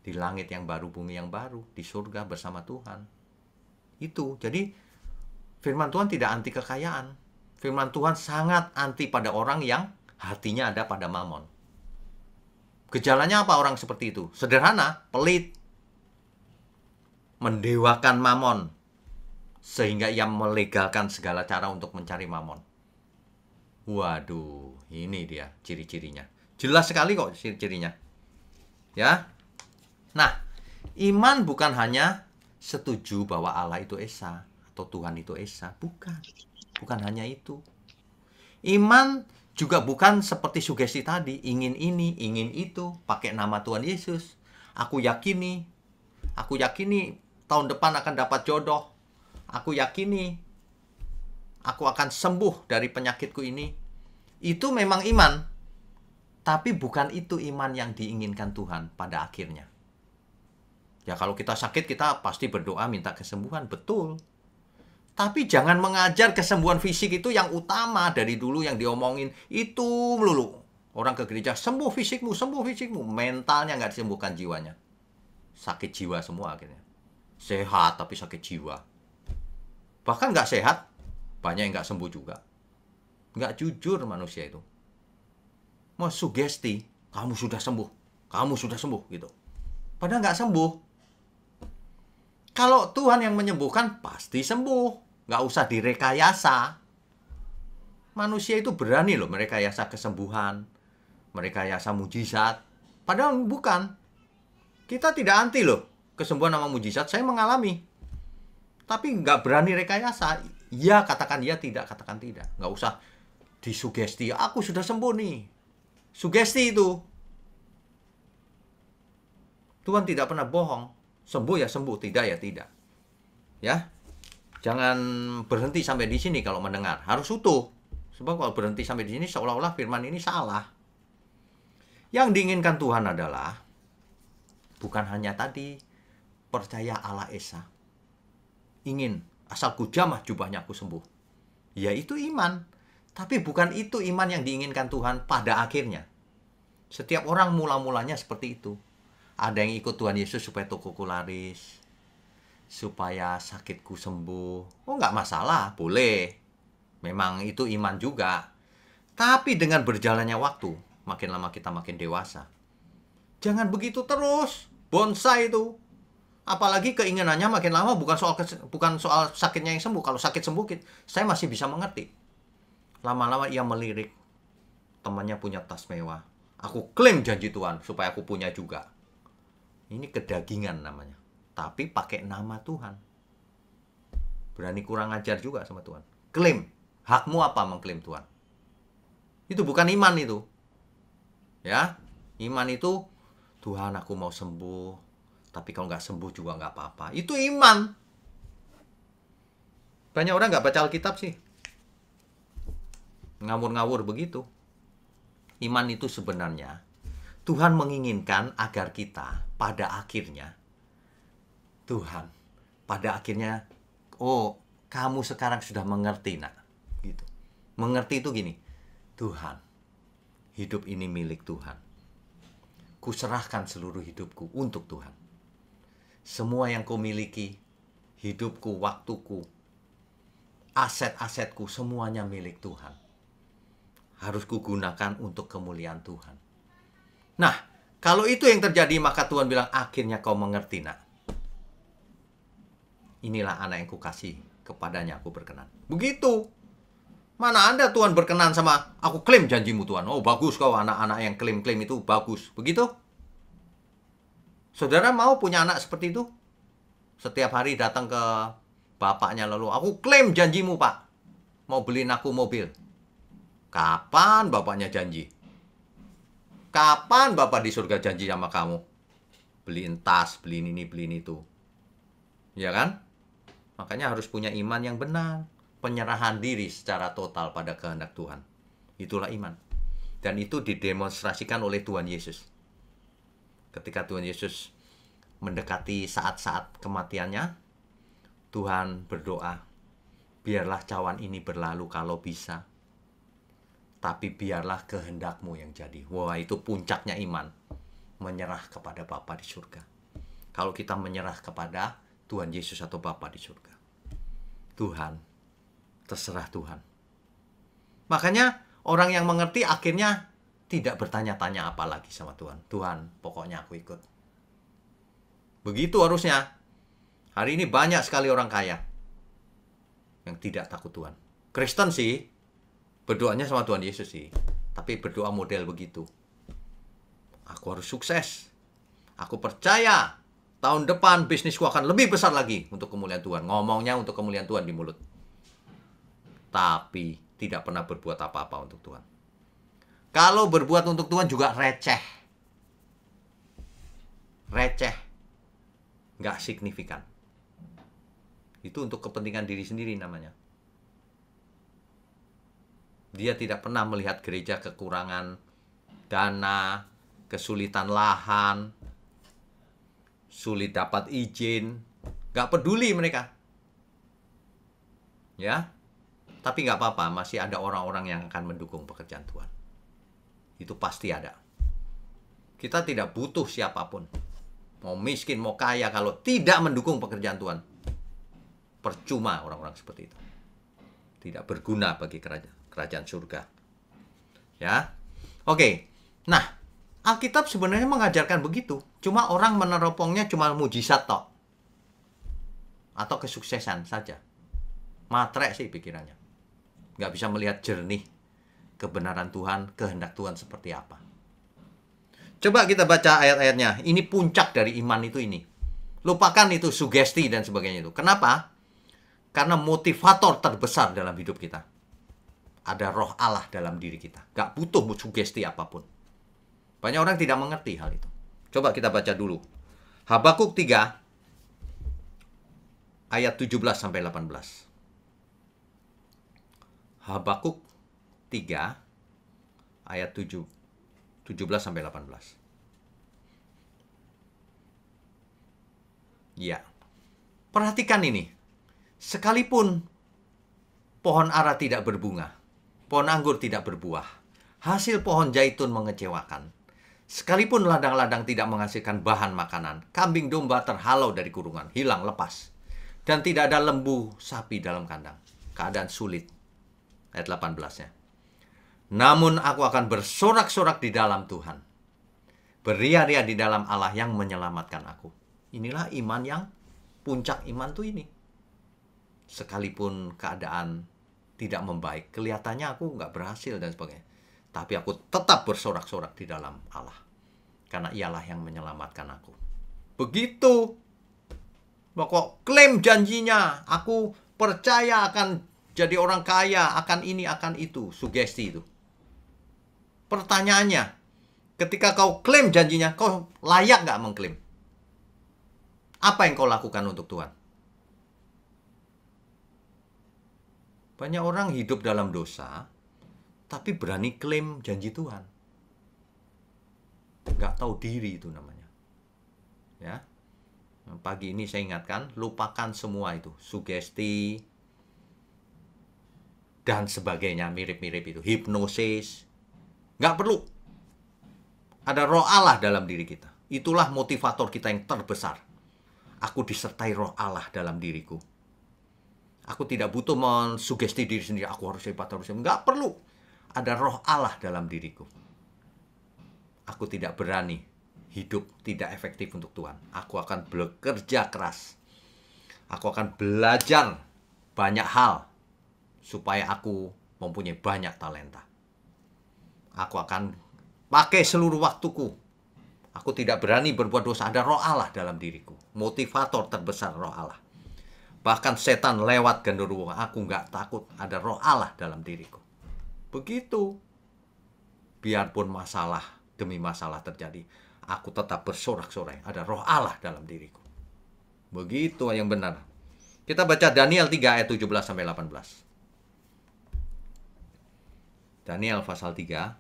Di langit yang baru, bumi yang baru, di surga bersama Tuhan. Itu. Jadi firman Tuhan tidak anti kekayaan. Firman Tuhan sangat anti pada orang yang hatinya ada pada mamon. Gejalanya apa orang seperti itu? Sederhana, pelit. Mendewakan mamon. Sehingga ia melegalkan segala cara untuk mencari mamon. Waduh, ini dia ciri-cirinya. Jelas sekali kok ciri-cirinya. Ya. Nah, iman bukan hanya setuju bahwa Allah itu Esa atau Tuhan itu Esa. Bukan. Bukan hanya itu. Iman juga bukan seperti sugesti tadi, ingin ini, ingin itu, pakai nama Tuhan Yesus. Aku yakini tahun depan akan dapat jodoh. Aku yakini aku akan sembuh dari penyakitku ini. Itu memang iman. Tapi bukan itu iman yang diinginkan Tuhan pada akhirnya. Ya kalau kita sakit kita pasti berdoa minta kesembuhan, betul. Tapi jangan mengajar kesembuhan fisik itu yang utama dari dulu yang diomongin. Itu melulu. Orang ke gereja, sembuh fisikmu. Mentalnya nggak disembuhkan jiwanya. Sakit jiwa semua akhirnya. Sehat tapi sakit jiwa. Bahkan nggak sehat, banyak yang nggak sembuh juga. Nggak jujur manusia itu. Mau sugesti, kamu sudah sembuh gitu. Padahal nggak sembuh. Kalau Tuhan yang menyembuhkan, pasti sembuh. Nggak usah direkayasa. Manusia itu berani loh merekayasa kesembuhan, merekayasa mujizat. Padahal bukan. Kita tidak anti loh kesembuhan sama mujizat. Saya mengalami. Tapi nggak berani rekayasa. Ya katakan ya, tidak katakan tidak. Nggak usah disugesti. Aku sudah sembuh nih. Sugesti itu. Tuhan tidak pernah bohong. Sembuh ya sembuh, tidak ya tidak. Ya. Jangan berhenti sampai di sini kalau mendengar. Harus utuh. Sebab kalau berhenti sampai di sini seolah-olah firman ini salah. Yang diinginkan Tuhan adalah bukan hanya tadi percaya Allah Esa. Ingin asal ku jamah jubahnya aku sembuh. Ya itu iman. Tapi bukan itu iman yang diinginkan Tuhan pada akhirnya. Setiap orang mula-mulanya seperti itu. Ada yang ikut Tuhan Yesus supaya tokoku laris, supaya sakitku sembuh. Oh nggak masalah, boleh. Memang itu iman juga. Tapi dengan berjalannya waktu, makin lama kita makin dewasa. Jangan begitu terus. Bonsai itu. Apalagi keinginannya makin lama bukan soal sakitnya yang sembuh. Kalau sakit sembuh, saya masih bisa mengerti. Lama-lama ia melirik. Temannya punya tas mewah. Aku klaim janji Tuhan supaya aku punya juga. Ini kedagingan namanya. Tapi pakai nama Tuhan. Berani kurang ajar juga sama Tuhan. Klaim. Hakmu apa mengklaim Tuhan? Itu bukan iman itu. Ya. Iman itu, Tuhan aku mau sembuh. Tapi kalau nggak sembuh juga nggak apa-apa. Itu iman. Banyak orang nggak baca Alkitab sih. Ngawur-ngawur begitu. Iman itu sebenarnya Tuhan menginginkan agar kita pada akhirnya Tuhan pada akhirnya, oh kamu sekarang sudah mengerti nak, gitu. Mengerti itu gini, Tuhan, hidup ini milik Tuhan. Kuserahkan seluruh hidupku untuk Tuhan. Semua yang kau miliki, hidupku, waktuku, aset-asetku, semuanya milik Tuhan. Harus kugunakan untuk kemuliaan Tuhan. Nah, kalau itu yang terjadi, maka Tuhan bilang, akhirnya kau mengerti nak. Inilah anak yang kukasih, kepadanya aku berkenan. Begitu. Mana ada Tuhan berkenan sama, aku klaim janjimu Tuhan. Oh bagus kau anak-anak yang klaim-klaim itu, bagus. Begitu. Saudara mau punya anak seperti itu? Setiap hari datang ke bapaknya lalu, aku klaim janjimu pak. Mau beliin aku mobil. Kapan bapaknya janji? Kapan bapak di surga janji sama kamu? Beliin tas, beliin ini, beliin itu. Ya kan? Makanya harus punya iman yang benar. Penyerahan diri secara total pada kehendak Tuhan. Itulah iman. Dan itu didemonstrasikan oleh Tuhan Yesus. Ketika Tuhan Yesus mendekati saat-saat kematiannya, Tuhan berdoa, biarlah cawan ini berlalu kalau bisa. Tapi biarlah kehendakmu yang jadi. Wah, itu puncaknya iman. Menyerah kepada Bapa di surga. Kalau kita menyerah kepada Tuhan Yesus atau Bapa di surga. Tuhan, terserah Tuhan. Makanya orang yang mengerti akhirnya tidak bertanya-tanya apa lagi sama Tuhan. Tuhan, pokoknya aku ikut. Begitu harusnya. Hari ini banyak sekali orang kaya yang tidak takut Tuhan. Kristen sih, berdoanya sama Tuhan Yesus sih. Tapi berdoa model begitu. Aku harus sukses. Aku percaya tahun depan bisnisku akan lebih besar lagi untuk kemuliaan Tuhan. Ngomongnya untuk kemuliaan Tuhan di mulut. Tapi tidak pernah berbuat apa-apa untuk Tuhan. Kalau berbuat untuk Tuhan juga receh. Receh. Nggak signifikan. Itu untuk kepentingan diri sendiri namanya. Dia tidak pernah melihat gereja kekurangan dana, kesulitan lahan, sulit dapat izin. Gak peduli mereka. Ya, tapi gak apa-apa, masih ada orang-orang yang akan mendukung pekerjaan Tuhan. Itu pasti ada. Kita tidak butuh siapapun. Mau miskin, mau kaya, kalau tidak mendukung pekerjaan Tuhan, percuma orang-orang seperti itu. Tidak berguna bagi kerajaan kerajaan surga. Ya. Oke. Nah, Alkitab sebenarnya mengajarkan begitu. Cuma orang meneropongnya cuma mujizat tok. Atau kesuksesan saja. Matre sih pikirannya. Nggak bisa melihat jernih kebenaran Tuhan, kehendak Tuhan seperti apa. Coba kita baca ayat-ayatnya. Ini puncak dari iman itu ini. Lupakan itu sugesti dan sebagainya itu. Kenapa? Karena motivator terbesar dalam hidup kita. Ada roh Allah dalam diri kita. Gak butuh sugesti apapun. Banyak orang tidak mengerti hal itu. Coba kita baca dulu. Habakuk 3 ayat 17-18. Habakuk 3 ayat 17-18. Ya. Perhatikan ini. Sekalipun pohon ara tidak berbunga, pohon anggur tidak berbuah, hasil pohon zaitun mengecewakan, sekalipun ladang-ladang tidak menghasilkan bahan makanan, kambing domba terhalau dari kurungan, hilang lepas, dan tidak ada lembu sapi dalam kandang. Keadaan sulit. Ayat 18-nya. Namun aku akan bersorak-sorak di dalam Tuhan, beria-ria di dalam Allah yang menyelamatkan aku. Inilah iman yang puncak iman tuh ini. Sekalipun keadaan tidak membaik, kelihatannya aku nggak berhasil dan sebagainya, tapi aku tetap bersorak-sorak di dalam Allah, karena ialah yang menyelamatkan aku. Begitu. Pokok klaim janjinya, aku percaya akan jadi orang kaya, akan ini, akan itu, sugesti itu. Pertanyaannya, ketika kau klaim janjinya, kau layak nggak mengklaim? Apa yang kau lakukan untuk Tuhan? Banyak orang hidup dalam dosa, tapi berani klaim janji Tuhan. Nggak tahu diri itu namanya. Ya. Pagi ini saya ingatkan, lupakan semua itu. Sugesti, dan sebagainya, mirip-mirip itu. Hipnosis. Nggak perlu. Ada roh Allah dalam diri kita. Itulah motivator kita yang terbesar. Aku disertai roh Allah dalam diriku. Aku tidak butuh mensugesti diri sendiri. Aku harus hebat, harus hebat. Nggak perlu. Ada roh Allah dalam diriku. Aku tidak berani hidup tidak efektif untuk Tuhan. Aku akan bekerja keras. Aku akan belajar banyak hal supaya aku mempunyai banyak talenta. Aku akan pakai seluruh waktuku. Aku tidak berani berbuat dosa. Ada roh Allah dalam diriku. Motivator terbesar roh Allah. Bahkan setan lewat genderuwo. Aku nggak takut. Ada roh Allah dalam diriku. Begitu. Biarpun masalah demi masalah terjadi, aku tetap bersorak-sorai. Ada roh Allah dalam diriku. Begitu yang benar. Kita baca Daniel 3 ayat 17-18. Daniel pasal 3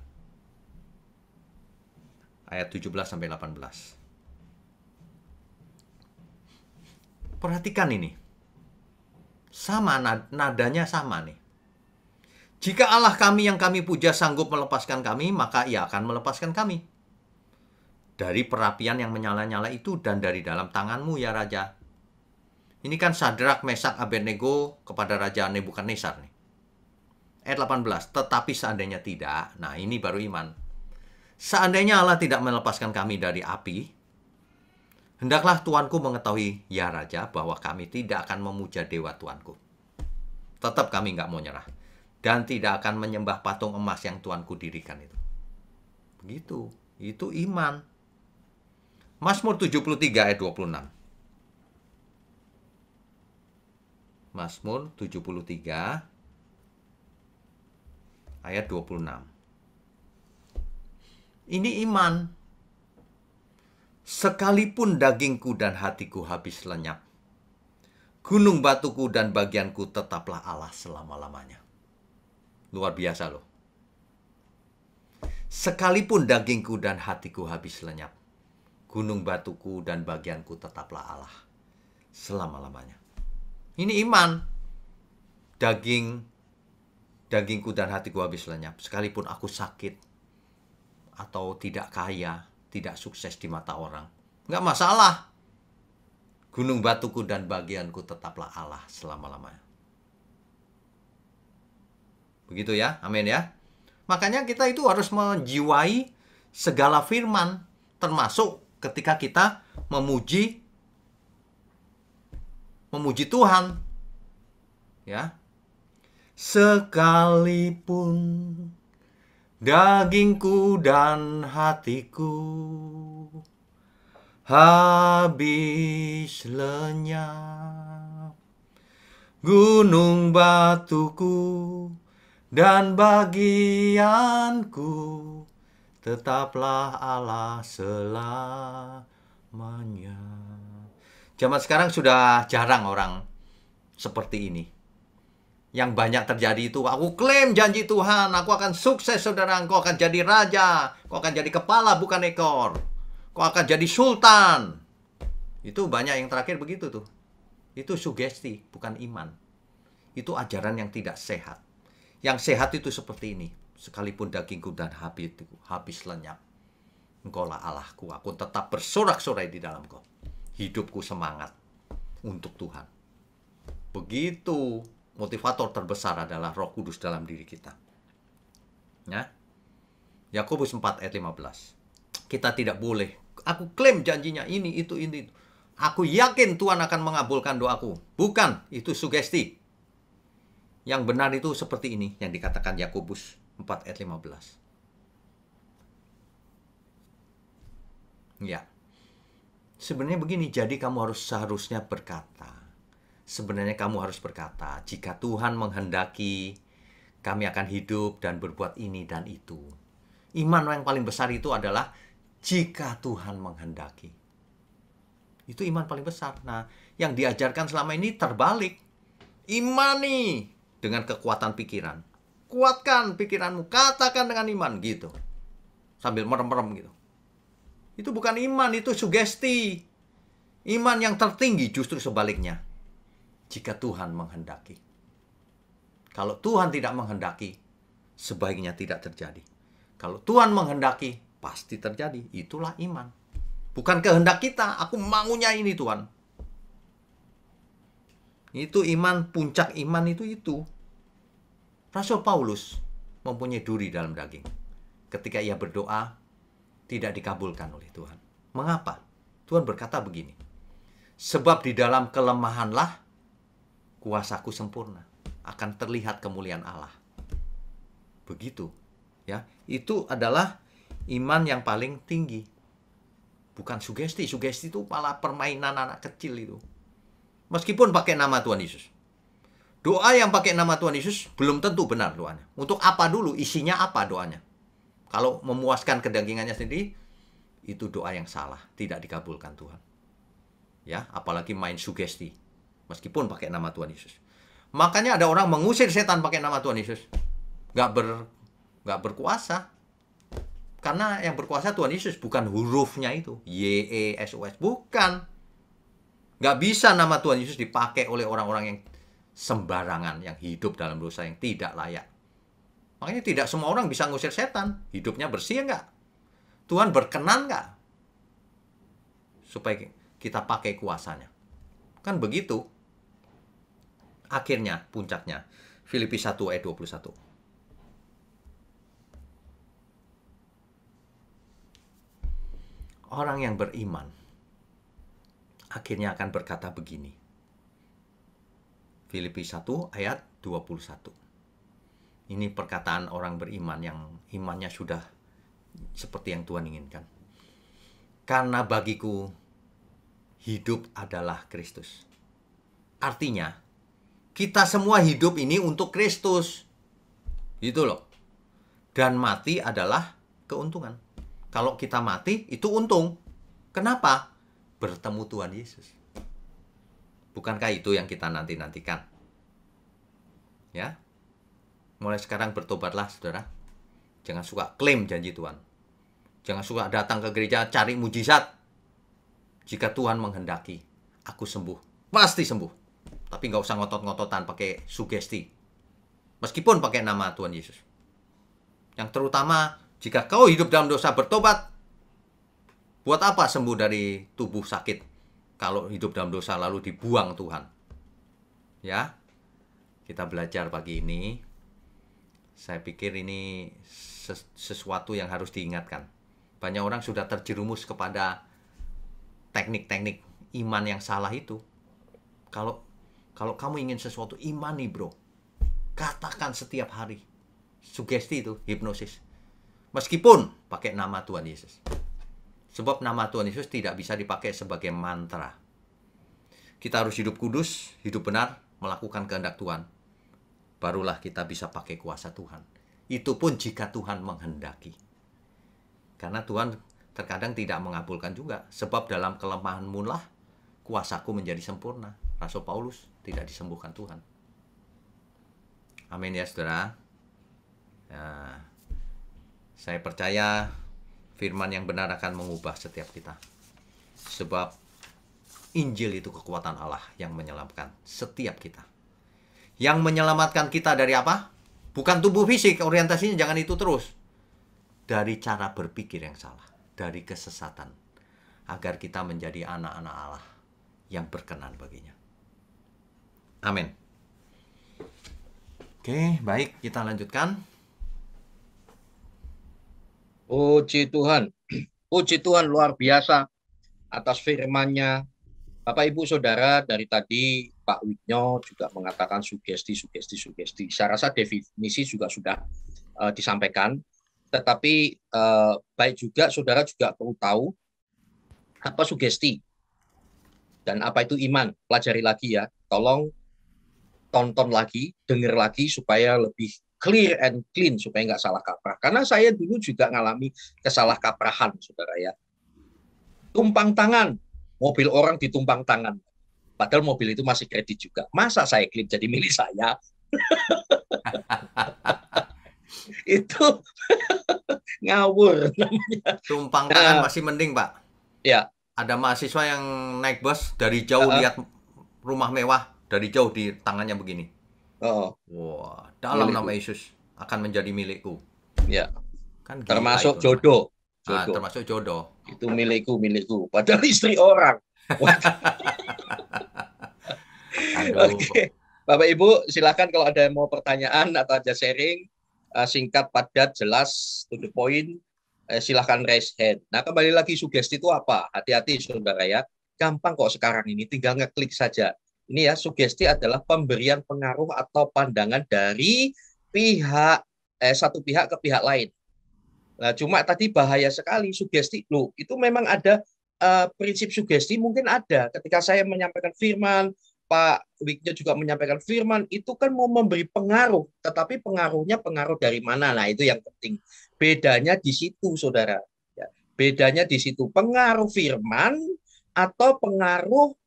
ayat 17-18. Perhatikan ini. Sama, nadanya sama nih. Jika Allah kami yang kami puja sanggup melepaskan kami, maka Ia akan melepaskan kami dari perapian yang menyala-nyala itu dan dari dalam tanganmu, ya Raja. Ini kan Sadrak, Mesak, Abednego kepada Raja Nebukadnezar nih. Ayat 18, tetapi seandainya tidak, nah ini baru iman. Seandainya Allah tidak melepaskan kami dari api, hendaklah Tuanku mengetahui, ya Raja, bahwa kami tidak akan memuja dewa Tuanku. Tetap kami nggak mau nyerah. Dan tidak akan menyembah patung emas yang Tuanku dirikan itu. Begitu. Itu iman. Mazmur 73 ayat 26. Mazmur 73 ayat 26. Ini iman. Sekalipun dagingku dan hatiku habis lenyap, gunung batuku dan bagianku tetaplah Allah selama-lamanya. Luar biasa loh. Sekalipun dagingku dan hatiku habis lenyap, gunung batuku dan bagianku tetaplah Allah selama-lamanya. Ini iman. Dagingku dan hatiku habis lenyap. Sekalipun aku sakit atau tidak kaya, tidak sukses di mata orang, nggak masalah. Gunung batuku dan bagianku tetaplah Allah selama-lamanya. Begitu ya, amin ya. Makanya kita itu harus menjiwai segala firman, termasuk ketika kita memuji Tuhan. Ya. Sekalipun dagingku dan hatiku habis lenyap, gunung batuku dan bagianku tetaplah Allah selamanya. Zaman sekarang sudah jarang orang seperti ini. Yang banyak terjadi itu, aku klaim janji Tuhan, aku akan sukses saudara, engkau akan jadi raja, kau akan jadi kepala bukan ekor, kau akan jadi sultan. Itu banyak yang terakhir begitu tuh. Itu sugesti, bukan iman. Itu ajaran yang tidak sehat. Yang sehat itu seperti ini. Sekalipun dagingku dan habis lenyap, engkaulah Allahku, aku tetap bersorak-sorai di dalam kau. Hidupku semangat untuk Tuhan. Begitu. Motivator terbesar adalah Roh Kudus dalam diri kita. Ya. Yakobus 4 ayat 15. Kita tidak boleh, aku klaim janjinya ini, itu. Aku yakin Tuhan akan mengabulkan doaku. Bukan, itu sugesti. Yang benar itu seperti ini yang dikatakan Yakobus 4 ayat 15. Ya. Sebenarnya begini, jadi kamu seharusnya berkata. Sebenarnya kamu harus berkata, jika Tuhan menghendaki, kami akan hidup dan berbuat ini dan itu. Iman yang paling besar itu adalah jika Tuhan menghendaki. Itu iman paling besar. Nah, yang diajarkan selama ini terbalik. Imani dengan kekuatan pikiran. Kuatkan pikiranmu, katakan dengan iman gitu. Sambil merem-merem gitu. Itu bukan iman, itu sugesti. Iman yang tertinggi justru sebaliknya. Jika Tuhan menghendaki. Kalau Tuhan tidak menghendaki, sebaiknya tidak terjadi. Kalau Tuhan menghendaki, pasti terjadi. Itulah iman. Bukan kehendak kita, aku maunya ini Tuhan. Itu iman, puncak iman itu. Rasul Paulus mempunyai duri dalam daging. Ketika ia berdoa, tidak dikabulkan oleh Tuhan. Mengapa? Tuhan berkata begini. Sebab di dalam kelemahanlah kuasaku sempurna, akan terlihat kemuliaan Allah. Begitu, ya. Itu adalah iman yang paling tinggi. Bukan sugesti. Sugesti itu malah permainan anak kecil itu. Meskipun pakai nama Tuhan Yesus. Doa yang pakai nama Tuhan Yesus belum tentu benar doanya. Untuk apa dulu? Isinya apa doanya? Kalau memuaskan kedagingannya sendiri, itu doa yang salah, tidak dikabulkan Tuhan. Ya, apalagi main sugesti. Meskipun pakai nama Tuhan Yesus. Makanya ada orang mengusir setan pakai nama Tuhan Yesus. Nggak berkuasa. Karena yang berkuasa Tuhan Yesus, bukan hurufnya itu. Y-E-S-U-S. Bukan. Nggak bisa nama Tuhan Yesus dipakai oleh orang-orang yang sembarangan, yang hidup dalam dosa yang tidak layak. Makanya tidak semua orang bisa ngusir setan. Hidupnya bersih nggak? Tuhan berkenan nggak? Supaya kita pakai kuasanya. Kan begitu. Akhirnya, puncaknya. Filipi 1 ayat 21. Orang yang beriman akhirnya akan berkata begini. Filipi 1 ayat 21. Ini perkataan orang beriman yang imannya sudah seperti yang Tuhan inginkan. Karena bagiku hidup adalah Kristus. Artinya, kita semua hidup ini untuk Kristus. Gitu loh. Dan mati adalah keuntungan. Kalau kita mati, itu untung. Kenapa? Bertemu Tuhan Yesus. Bukankah itu yang kita nanti-nantikan? Ya. Mulai sekarang bertobatlah, saudara. Jangan suka klaim janji Tuhan. Jangan suka datang ke gereja cari mujizat. Jika Tuhan menghendaki, aku sembuh. Pasti sembuh. Tapi nggak usah ngotot-ngototan pakai sugesti. Meskipun pakai nama Tuhan Yesus. Yang terutama, jika kau hidup dalam dosa bertobat, buat apa sembuh dari tubuh sakit? Kalau hidup dalam dosa lalu dibuang Tuhan. Ya, kita belajar pagi ini. Saya pikir ini sesuatu yang harus diingatkan. Banyak orang sudah terjerumus kepada teknik-teknik iman yang salah itu. Kalau kamu ingin sesuatu, imani bro. Katakan setiap hari. Sugesti itu, hipnosis. Meskipun pakai nama Tuhan Yesus. Sebab nama Tuhan Yesus tidak bisa dipakai sebagai mantra. Kita harus hidup kudus, hidup benar, melakukan kehendak Tuhan. Barulah kita bisa pakai kuasa Tuhan. Itu pun jika Tuhan menghendaki. Karena Tuhan terkadang tidak mengabulkan juga. Sebab dalam kelemahanmu lah kuasaku menjadi sempurna. Rasul Paulus tidak disembuhkan Tuhan. Amin ya saudara. Nah, saya percaya firman yang benar akan mengubah setiap kita. Sebab Injil itu kekuatan Allah yang menyelamatkan setiap kita. Yang menyelamatkan kita dari apa? Bukan tubuh fisik, orientasinya jangan itu terus. Dari cara berpikir yang salah, dari kesesatan. Agar kita menjadi anak-anak Allah yang berkenan baginya. Amin. Oke, baik, kita lanjutkan. Puji Tuhan. Puji Tuhan luar biasa atas firman-Nya. Bapak Ibu Saudara, dari tadi Pak Wignyo juga mengatakan sugesti. Saya rasa definisi juga sudah disampaikan. Tetapi baik juga Saudara juga perlu tahu apa sugesti dan apa itu iman. Pelajari lagi ya. Tolong tonton lagi, dengar lagi supaya lebih clear and clean, supaya nggak salah kaprah. Karena saya dulu juga ngalami kesalah kaprahan, Saudara ya. Tumpang tangan. Mobil orang ditumpang tangan. Padahal mobil itu masih kredit juga. Masa saya klaim jadi milik saya? Itu ngawur namanya. Tumpang tangan masih mending, Pak. Ya. Ada mahasiswa yang naik bus dari jauh lihat rumah mewah, dari jauh di tangannya begini. Wah, dalam nama Yesus akan menjadi milikku. Ya. Kan termasuk jodoh. Termasuk jodoh. Itu milikku. Padahal istri orang. Oke. Bapak Ibu, silakan kalau ada yang mau pertanyaan atau ada sharing, singkat, padat, jelas, to the point, silakan raise hand. Nah, kembali lagi sugesti itu apa? Hati-hati Saudara ya. Gampang kok sekarang ini, tinggal ngeklik saja. Ini ya, sugesti adalah pemberian pengaruh atau pandangan dari satu pihak ke pihak lain. Nah, cuma tadi bahaya sekali sugesti. Loh, itu memang ada prinsip sugesti, mungkin ada. Ketika saya menyampaikan firman, Pak Wignyo juga menyampaikan firman, itu kan mau memberi pengaruh, tetapi pengaruhnya pengaruh dari mana? Nah, itu yang penting. Bedanya di situ, Saudara. Ya, bedanya di situ. Pengaruh firman atau pengaruh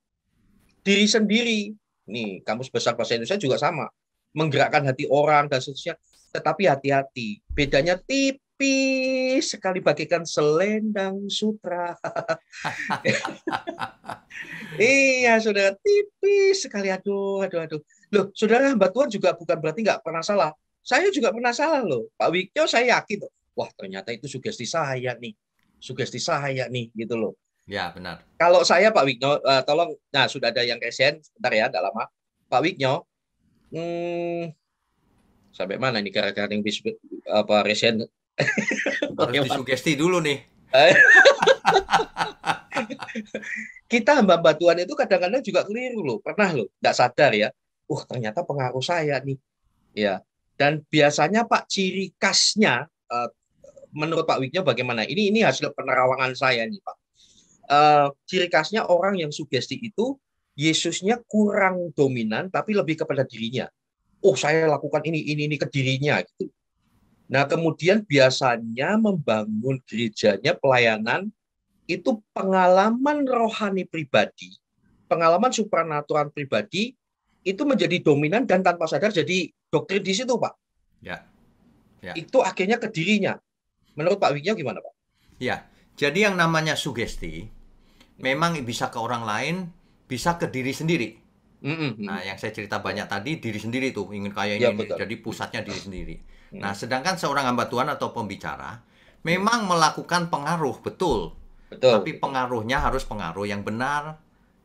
diri sendiri. Nih, Kamus Besar Bahasa Indonesia juga sama. Menggerakkan hati orang dan seterusnya. Tetapi hati-hati. Bedanya tipis sekali bagaikan selendang sutra. Iya, Saudara, tipis sekali. Aduh. Loh, Saudara, hamba Tuhan juga bukan berarti nggak pernah salah. Saya juga pernah salah loh. Pak Wignyo saya yakin. Wah, ternyata itu sugesti saya nih. Gitu loh. Ya, benar. Kalau saya Pak Wignyo, tolong, nah sudah ada yang resen, sebentar ya, nggak lama. Pak Wignyo, sampai mana ini gara-gara yang resen? Harus disugesti dulu nih. Kita hamba Tuhan itu kadang-kadang juga keliru loh, pernah loh, nggak sadar ya. Ternyata pengaruh saya nih, ya. Dan biasanya Pak, ciri khasnya, menurut Pak Wignyo bagaimana? Ini hasil penerawangan saya nih Pak. Ciri khasnya orang yang sugesti itu Yesusnya kurang dominan, tapi lebih kepada dirinya. Saya lakukan ini ke dirinya gitu. Nah, kemudian biasanya membangun gerejanya, pelayanan, itu pengalaman rohani pribadi, pengalaman supranatural pribadi, itu menjadi dominan dan tanpa sadar jadi doktrin di situ, Pak. Ya. Itu akhirnya ke dirinya. Menurut Pak Wignyo gimana, Pak? Ya, jadi yang namanya sugesti, memang bisa ke orang lain, bisa ke diri sendiri. Nah, yang saya cerita banyak tadi, diri sendiri tuh, ingin kayak ini, jadi pusatnya diri sendiri. Nah, sedangkan seorang hamba Tuhan atau pembicara memang melakukan pengaruh, betul. Tapi pengaruhnya harus pengaruh yang benar,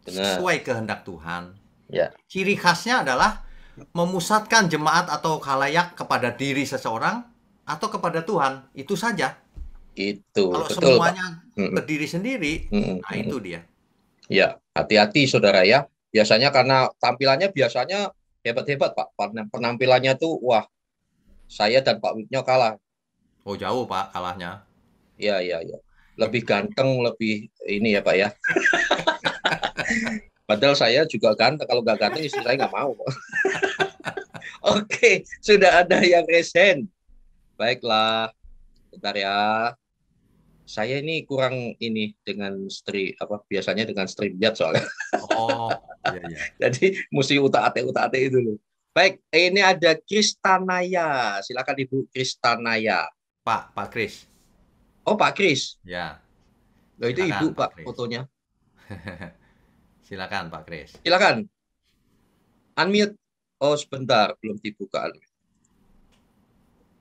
sesuai kehendak Tuhan. Ya. Ciri khasnya adalah memusatkan jemaat atau khalayak kepada diri seseorang atau kepada Tuhan. Itu saja. Itu Kalau betul, Pak. semuanya ke diri sendiri, nah itu dia. Ya, hati-hati saudara ya. Biasanya karena tampilannya biasanya hebat-hebat, Pak. Penampilannya tuh wah, saya dan Pak Witnyo kalah. Oh, jauh Pak kalahnya. Ya, ya, ya. Lebih ganteng, lebih ini ya, Pak ya. Padahal saya juga ganteng. Kalau nggak ganteng, istri saya nggak mau. Oke, sudah ada yang resen. Baiklah, bentar ya. Saya ini kurang ini dengan biasanya dengan StreamYard soalnya. Oh, iya iya. Jadi mesti utak-atik itu loh. Baik, ini ada Kristanaya. Silakan Ibu Kristanaya. Pak Kris. Oh, Pak Kris. Ya. Loh, itu Silakan, Ibu, Pak Pak, Kris. fotonya. Silakan Pak Kris. Silakan. Unmute. Oh, sebentar, belum dibuka.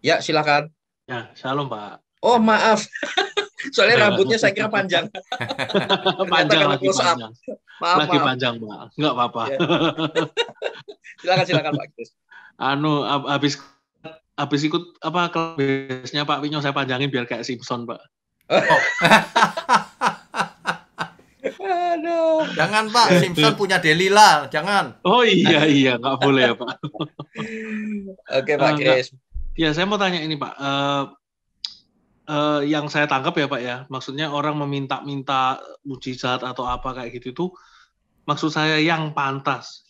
Ya, silakan. Ya, shalom Pak. Oh, maaf. Soalnya rambutnya saya kira panjang. Panjang lagi panjang. Maaf, Lagi maaf. panjang Pak. Enggak apa-apa. Ya. Silakan Pak Kris. Habis ikut apa kelasnya Pak Winyo saya panjangin biar kayak Simpson Pak. Oh. Aduh. Jangan Pak, Simpson punya Delila, jangan. Oh iya nggak boleh ya Pak. Oke Pak Kris. Ya saya mau tanya ini Pak. Yang saya tangkap ya Pak ya, maksudnya orang meminta-minta mujizat atau apa kayak gitu itu, maksud saya yang pantas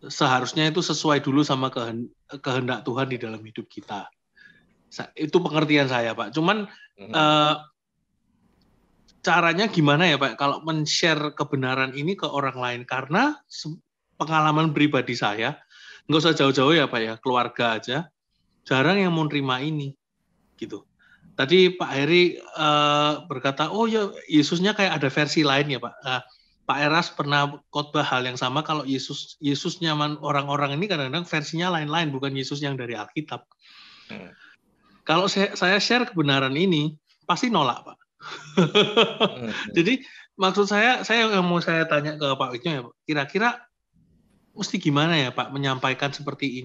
seharusnya itu sesuai dulu sama kehendak Tuhan di dalam hidup kita. Itu pengertian saya Pak. Cuman caranya gimana ya Pak kalau men-share kebenaran ini ke orang lain, karena pengalaman pribadi saya, nggak usah jauh-jauh ya Pak ya, keluarga aja jarang yang mau terima ini gitu. Tadi Pak Heri berkata, oh ya Yesusnya kayak ada versi lain ya Pak. Pak Eras pernah khotbah hal yang sama, kalau Yesusnya orang-orang ini kadang-kadang versinya lain-lain, bukan Yesus yang dari Alkitab. Kalau saya share kebenaran ini, pasti nolak Pak. Jadi maksud saya yang mau saya tanya ke Pak Witnyo ya, kira-kira mesti gimana ya Pak menyampaikan seperti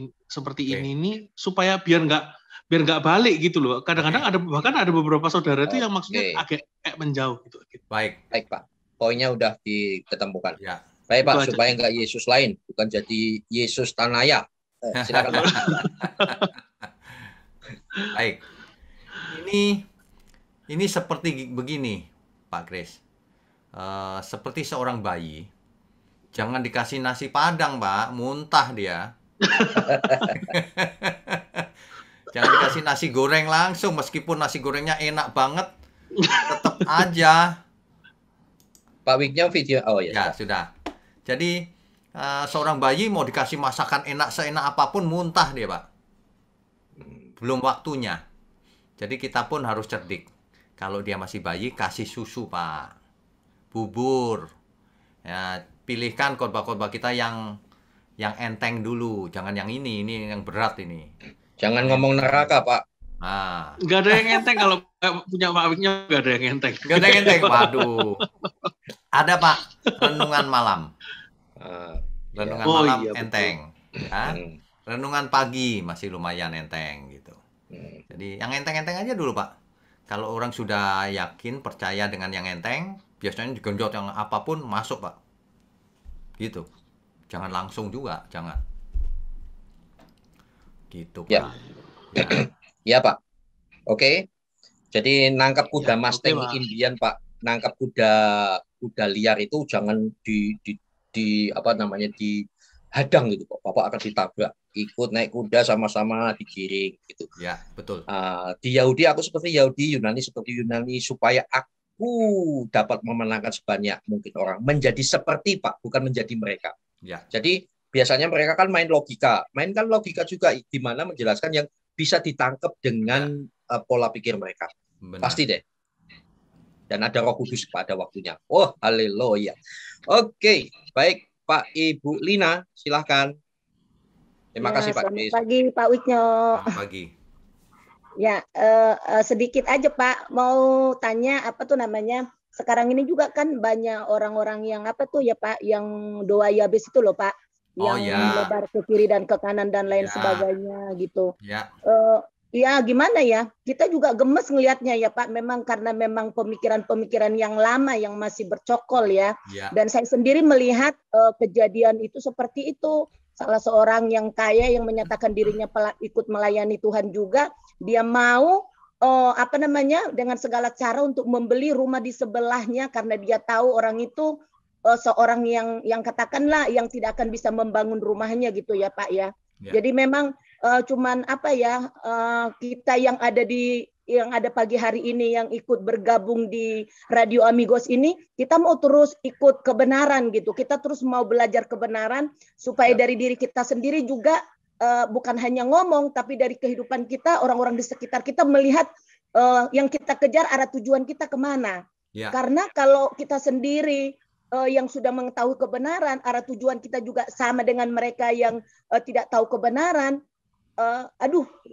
ini supaya biar nggak balik gitu loh. Kadang-kadang bahkan ada beberapa saudara itu yang maksudnya agak menjauh gitu. Baik Pak. Poinnya udah ditemukan. Ya. Baik Pak, supaya nggak Yesus lain, bukan jadi Yesus Tanaya. Silakan Pak. Baik. Ini seperti begini, Pak Kris. Seperti seorang bayi, jangan dikasih nasi padang, Pak, muntah dia. Jangan dikasih nasi goreng langsung, meskipun nasi gorengnya enak banget, tetap aja. Pak Witnyo video, oh ya. Ya, sudah. Jadi, seorang bayi mau dikasih masakan enak seenak apapun, muntah dia, Pak. Belum waktunya. Jadi kita pun harus cerdik. Kalau dia masih bayi, kasih susu, Pak. Bubur. Ya, pilihkan khotbah-khotbah kita yang enteng dulu. Jangan yang ini yang berat ini. Jangan ngomong neraka, Pak. Nah. Nggak ada yang enteng kalau punya Pak Witnyo, nggak ada yang enteng. Nggak ada yang enteng, waduh. Ada, Pak, renungan malam. Renungan malam iya, enteng. Ya. Renungan pagi masih lumayan enteng gitu. Jadi yang enteng-enteng aja dulu, Pak. Kalau orang sudah yakin, percaya dengan yang enteng, biasanya digenjot yang apapun masuk, Pak. Gitu. Jangan langsung juga, jangan. Gitu, Pak. Ya. Ya, Pak. Oke. Jadi nangkap kuda Mustang Indian, Pak. Nangkap kuda liar itu jangan dihadang gitu, Pak. Bapak akan ditabrak. Ikut naik kuda sama-sama digiring gitu. Ya, betul. Di Yahudi aku seperti Yahudi, Yunani seperti Yunani, supaya aku dapat memenangkan sebanyak mungkin orang. Menjadi seperti Pak, bukan menjadi mereka. Ya. Jadi biasanya mereka kan mainkan logika juga, di mana menjelaskan yang bisa ditangkap dengan pola pikir mereka. Benar. Pasti deh. Dan ada Roh Kudus pada waktunya. Oh, haleluya. Oke, baik Pak Ibu Lina, silahkan. Terima kasih Pak. Selamat pagi Pak Witnyo. Selamat pagi. Ya, sedikit aja Pak, mau tanya apa tuh namanya? Sekarang ini juga kan banyak orang-orang yang apa tuh ya Pak, yang doa Yabes itu loh Pak, Oh, yang ya. melebar ke kiri dan ke kanan dan lain Ya. sebagainya gitu. Ya. Ya gimana ya, kita juga gemes ngelihatnya ya Pak, memang karena memang pemikiran-pemikiran yang lama yang masih bercokol ya. Ya. Dan saya sendiri melihat kejadian itu seperti itu. Salah seorang yang kaya yang menyatakan dirinya ikut melayani Tuhan juga, dia mau dengan segala cara untuk membeli rumah di sebelahnya karena dia tahu orang itu seorang yang katakanlah yang tidak akan bisa membangun rumahnya gitu ya Pak ya. Ya. Jadi memang cuman kita yang ada pagi hari ini yang ikut bergabung di Radio Amigos ini, kita mau terus ikut kebenaran gitu. Kita terus mau belajar kebenaran supaya dari diri kita sendiri juga bukan hanya ngomong, tapi dari kehidupan kita, orang-orang di sekitar kita melihat yang kita kejar arah tujuan kita kemana. Ya. Karena kalau kita sendiri yang sudah mengetahui kebenaran, arah tujuan kita juga sama dengan mereka yang tidak tahu kebenaran,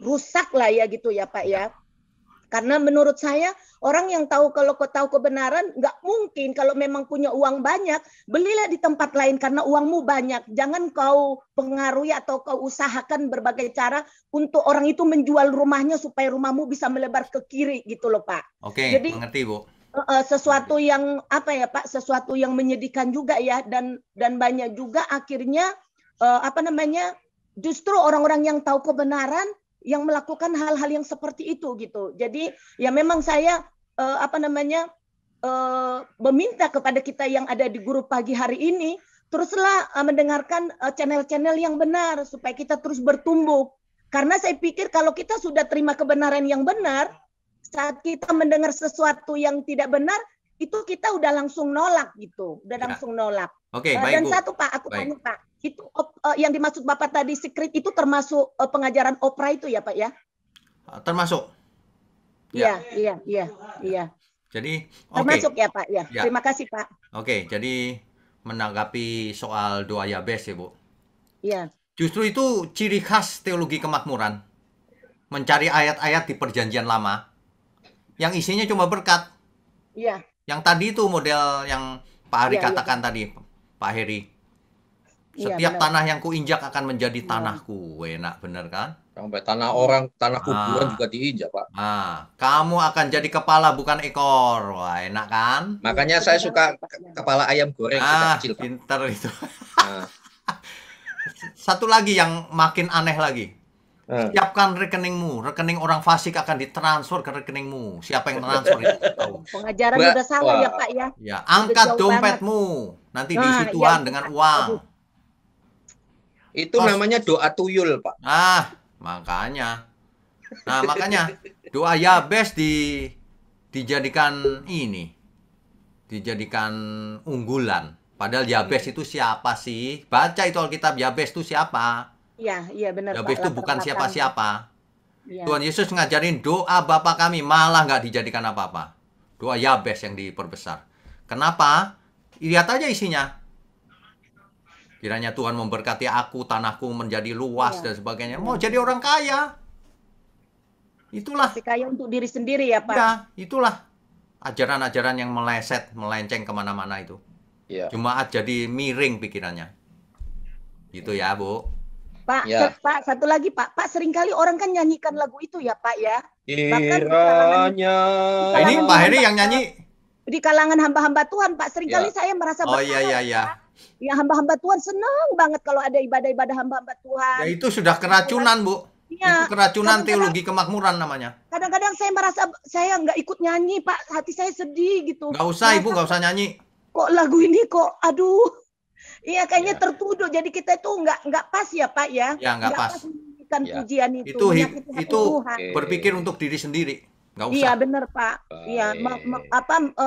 rusak lah ya gitu ya Pak ya. Karena menurut saya orang yang kalau kau tahu kebenaran, nggak mungkin kalau memang punya uang banyak, belilah di tempat lain karena uangmu banyak. Jangan kau pengaruhi atau kau usahakan berbagai cara untuk orang itu menjual rumahnya supaya rumahmu bisa melebar ke kiri gitu loh Pak. Oke, Jadi mengerti Bu. sesuatu yang Pak, sesuatu yang menyedihkan juga ya, dan banyak juga akhirnya justru orang-orang yang tahu kebenaran yang melakukan hal-hal yang seperti itu gitu. Jadi ya memang saya meminta kepada kita yang ada di grup pagi hari ini, teruslah mendengarkan channel-channel yang benar supaya kita terus bertumbuh. Karena saya pikir kalau kita sudah terima kebenaran yang benar, saat kita mendengar sesuatu yang tidak benar, itu kita udah langsung nolak gitu, langsung nolak. Oke, baik Dan Bu. satu Pak, aku Baik. tanya Pak, itu yang dimaksud Bapak tadi secret itu termasuk pengajaran opera itu ya Pak ya? Termasuk. Iya. Jadi, oke. Termasuk ya Pak ya. Ya. Terima kasih Pak. Oke, jadi menanggapi soal doa Yabes ya Bu. Iya. Justru itu ciri khas teologi kemakmuran. Mencari ayat-ayat di perjanjian lama yang isinya cuma berkat. Iya. Yang tadi itu model yang Pak Hari Iya, katakan tadi, Pak Heri. Iya, Setiap benar. tanah yang kuinjak akan menjadi tanahku. Enak bener kan? Sampai tanah orang, tanah kuburan Ah. juga diinjak, Pak. Nah, kamu akan jadi kepala bukan ekor. Wah, enak kan? Makanya Iya, saya benar, suka Pak. kepala ayam goreng sejak kecil, Pak. Pinter itu. Nah, Satu lagi yang makin aneh lagi. nah. Siapkan rekeningmu. Rekening orang fasik akan ditransfer ke rekeningmu. Siapa yang transfer itu tahu. Pengajaran Mbak, udah salah wah. ya Pak ya. Ya, angkat jauh dompetmu. Nanti Nah, diisi iya, Tuhan itu, dengan Pak. uang. Aduh. Itu namanya doa tuyul, Pak. Makanya. Nah, makanya doa Yabes dijadikan ini. Dijadikan unggulan. Padahal Yabes itu siapa sih? Baca itu Alkitab, Yabes itu siapa? Iya benar Pak. Yabes itu Latar bukan belakang. siapa-siapa. Iya. Tuhan Yesus ngajarin doa Bapa kami, malah nggak dijadikan apa-apa. Doa Yabes yang diperbesar. Kenapa? Lihat aja isinya. Kiranya Tuhan memberkati aku, tanahku menjadi luas dan sebagainya. Mau jadi orang kaya. Itulah. Si kaya untuk diri sendiri ya Pak. Ya, itulah. Ajaran-ajaran yang melenceng kemana-mana itu. Iya. Jemaat jadi miring pikirannya. Gitu ya, Bu. Pak, Ya. Pak, satu lagi Pak. Pak seringkali orang kan nyanyikan lagu itu ya Pak ya. Kiranya. Nah, ini Pak Heri yang nyanyi. Di kalangan hamba-hamba Tuhan Pak, seringkali Ya. saya merasa Oh bersalah. iya. Ya hamba-hamba Tuhan senang banget kalau ada ibadah-ibadah hamba-hamba Tuhan. Ya itu sudah keracunan, Bu. Iya. Itu keracunan Kadang-kadang- teologi kemakmuran namanya. Kadang-kadang saya merasa saya nggak ikut nyanyi Pak, hati saya sedih gitu. Nggak usah, Ibu, Merasa, nggak usah nyanyi. kok lagu ini kok, aduh. Iya kayaknya Ya. tertuduh. Jadi kita itu nggak pas ya Pak ya. Ya, nggak pas. menyanyikan Ya. pujian itu. Itu menyakiti hati itu Tuhan. Oke. berpikir untuk diri sendiri. Nggak usah. Iya benar Pak. Baik. Iya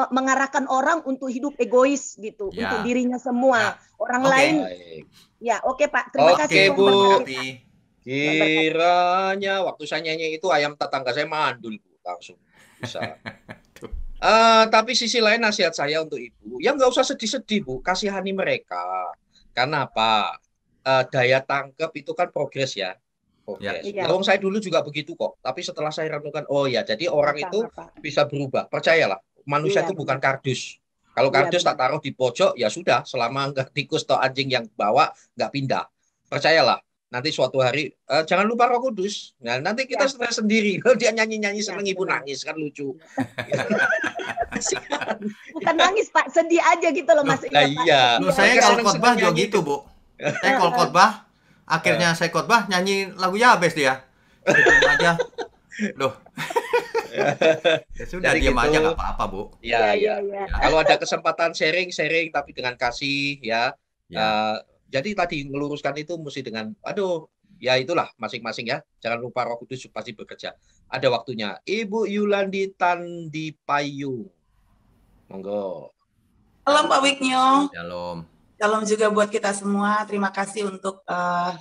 mengarahkan orang untuk hidup egois gitu, Ya. untuk dirinya semua. Orang Oke. lain. Baik. Ya oke Pak. Terima Oke, kasih. Bu. Tuhan memberkati. Tapi Kiranya waktu saya nyanyi itu ayam tetangga saya mandul, Bu, langsung bisa. Tapi sisi lain nasihat saya untuk ibu, ya nggak usah sedih-sedih, Bu, kasihani mereka. Karena apa? Daya tangkap itu kan progres ya. Progres. Iya. Wong saya dulu juga begitu kok. Tapi setelah saya renungkan, oh ya, jadi orang itu Sama, Pak. bisa berubah. Percayalah, manusia Iya, itu bukan kardus. Kalau Iya, kardus tak benar. taruh di pojok, ya sudah, selama nggak tikus atau anjing yang bawa, nggak pindah. Percayalah, nanti suatu hari, jangan lupa Roh Kudus. Nah, nanti kita Ya, stres sendiri. Kalau dia nyanyi-nyanyi ya, seneng, ibu benar. nangis, kan lucu. Bukan nangis Pak, sedih aja gitu loh Loh, maksudnya lah Pak, iya. sedih Loh, saya Mereka aja. kalau seneng-seneng khotbah juga nyanyi gitu, itu. Bu. Saya kalau khotbah, akhirnya saya khotbah nyanyi lagu Yabes dia. Saya diam aja. Loh, ya sudah Jadi diam gitu. aja nggak apa-apa, Bu. Iya, Ya, iya, ya. iya. Ya, Kalau ada kesempatan sharing-sharing tapi dengan kasih ya. ya. Eh, jadi tadi meluruskan itu mesti dengan, aduh, ya itulah masing-masing ya. Jangan lupa Roh Kudus pasti bekerja. Ada waktunya. Ibu Yulandi Tandi Payung. Monggo. Halo Pak Wiknyo, Shalom. salam juga buat kita semua. Terima kasih untuk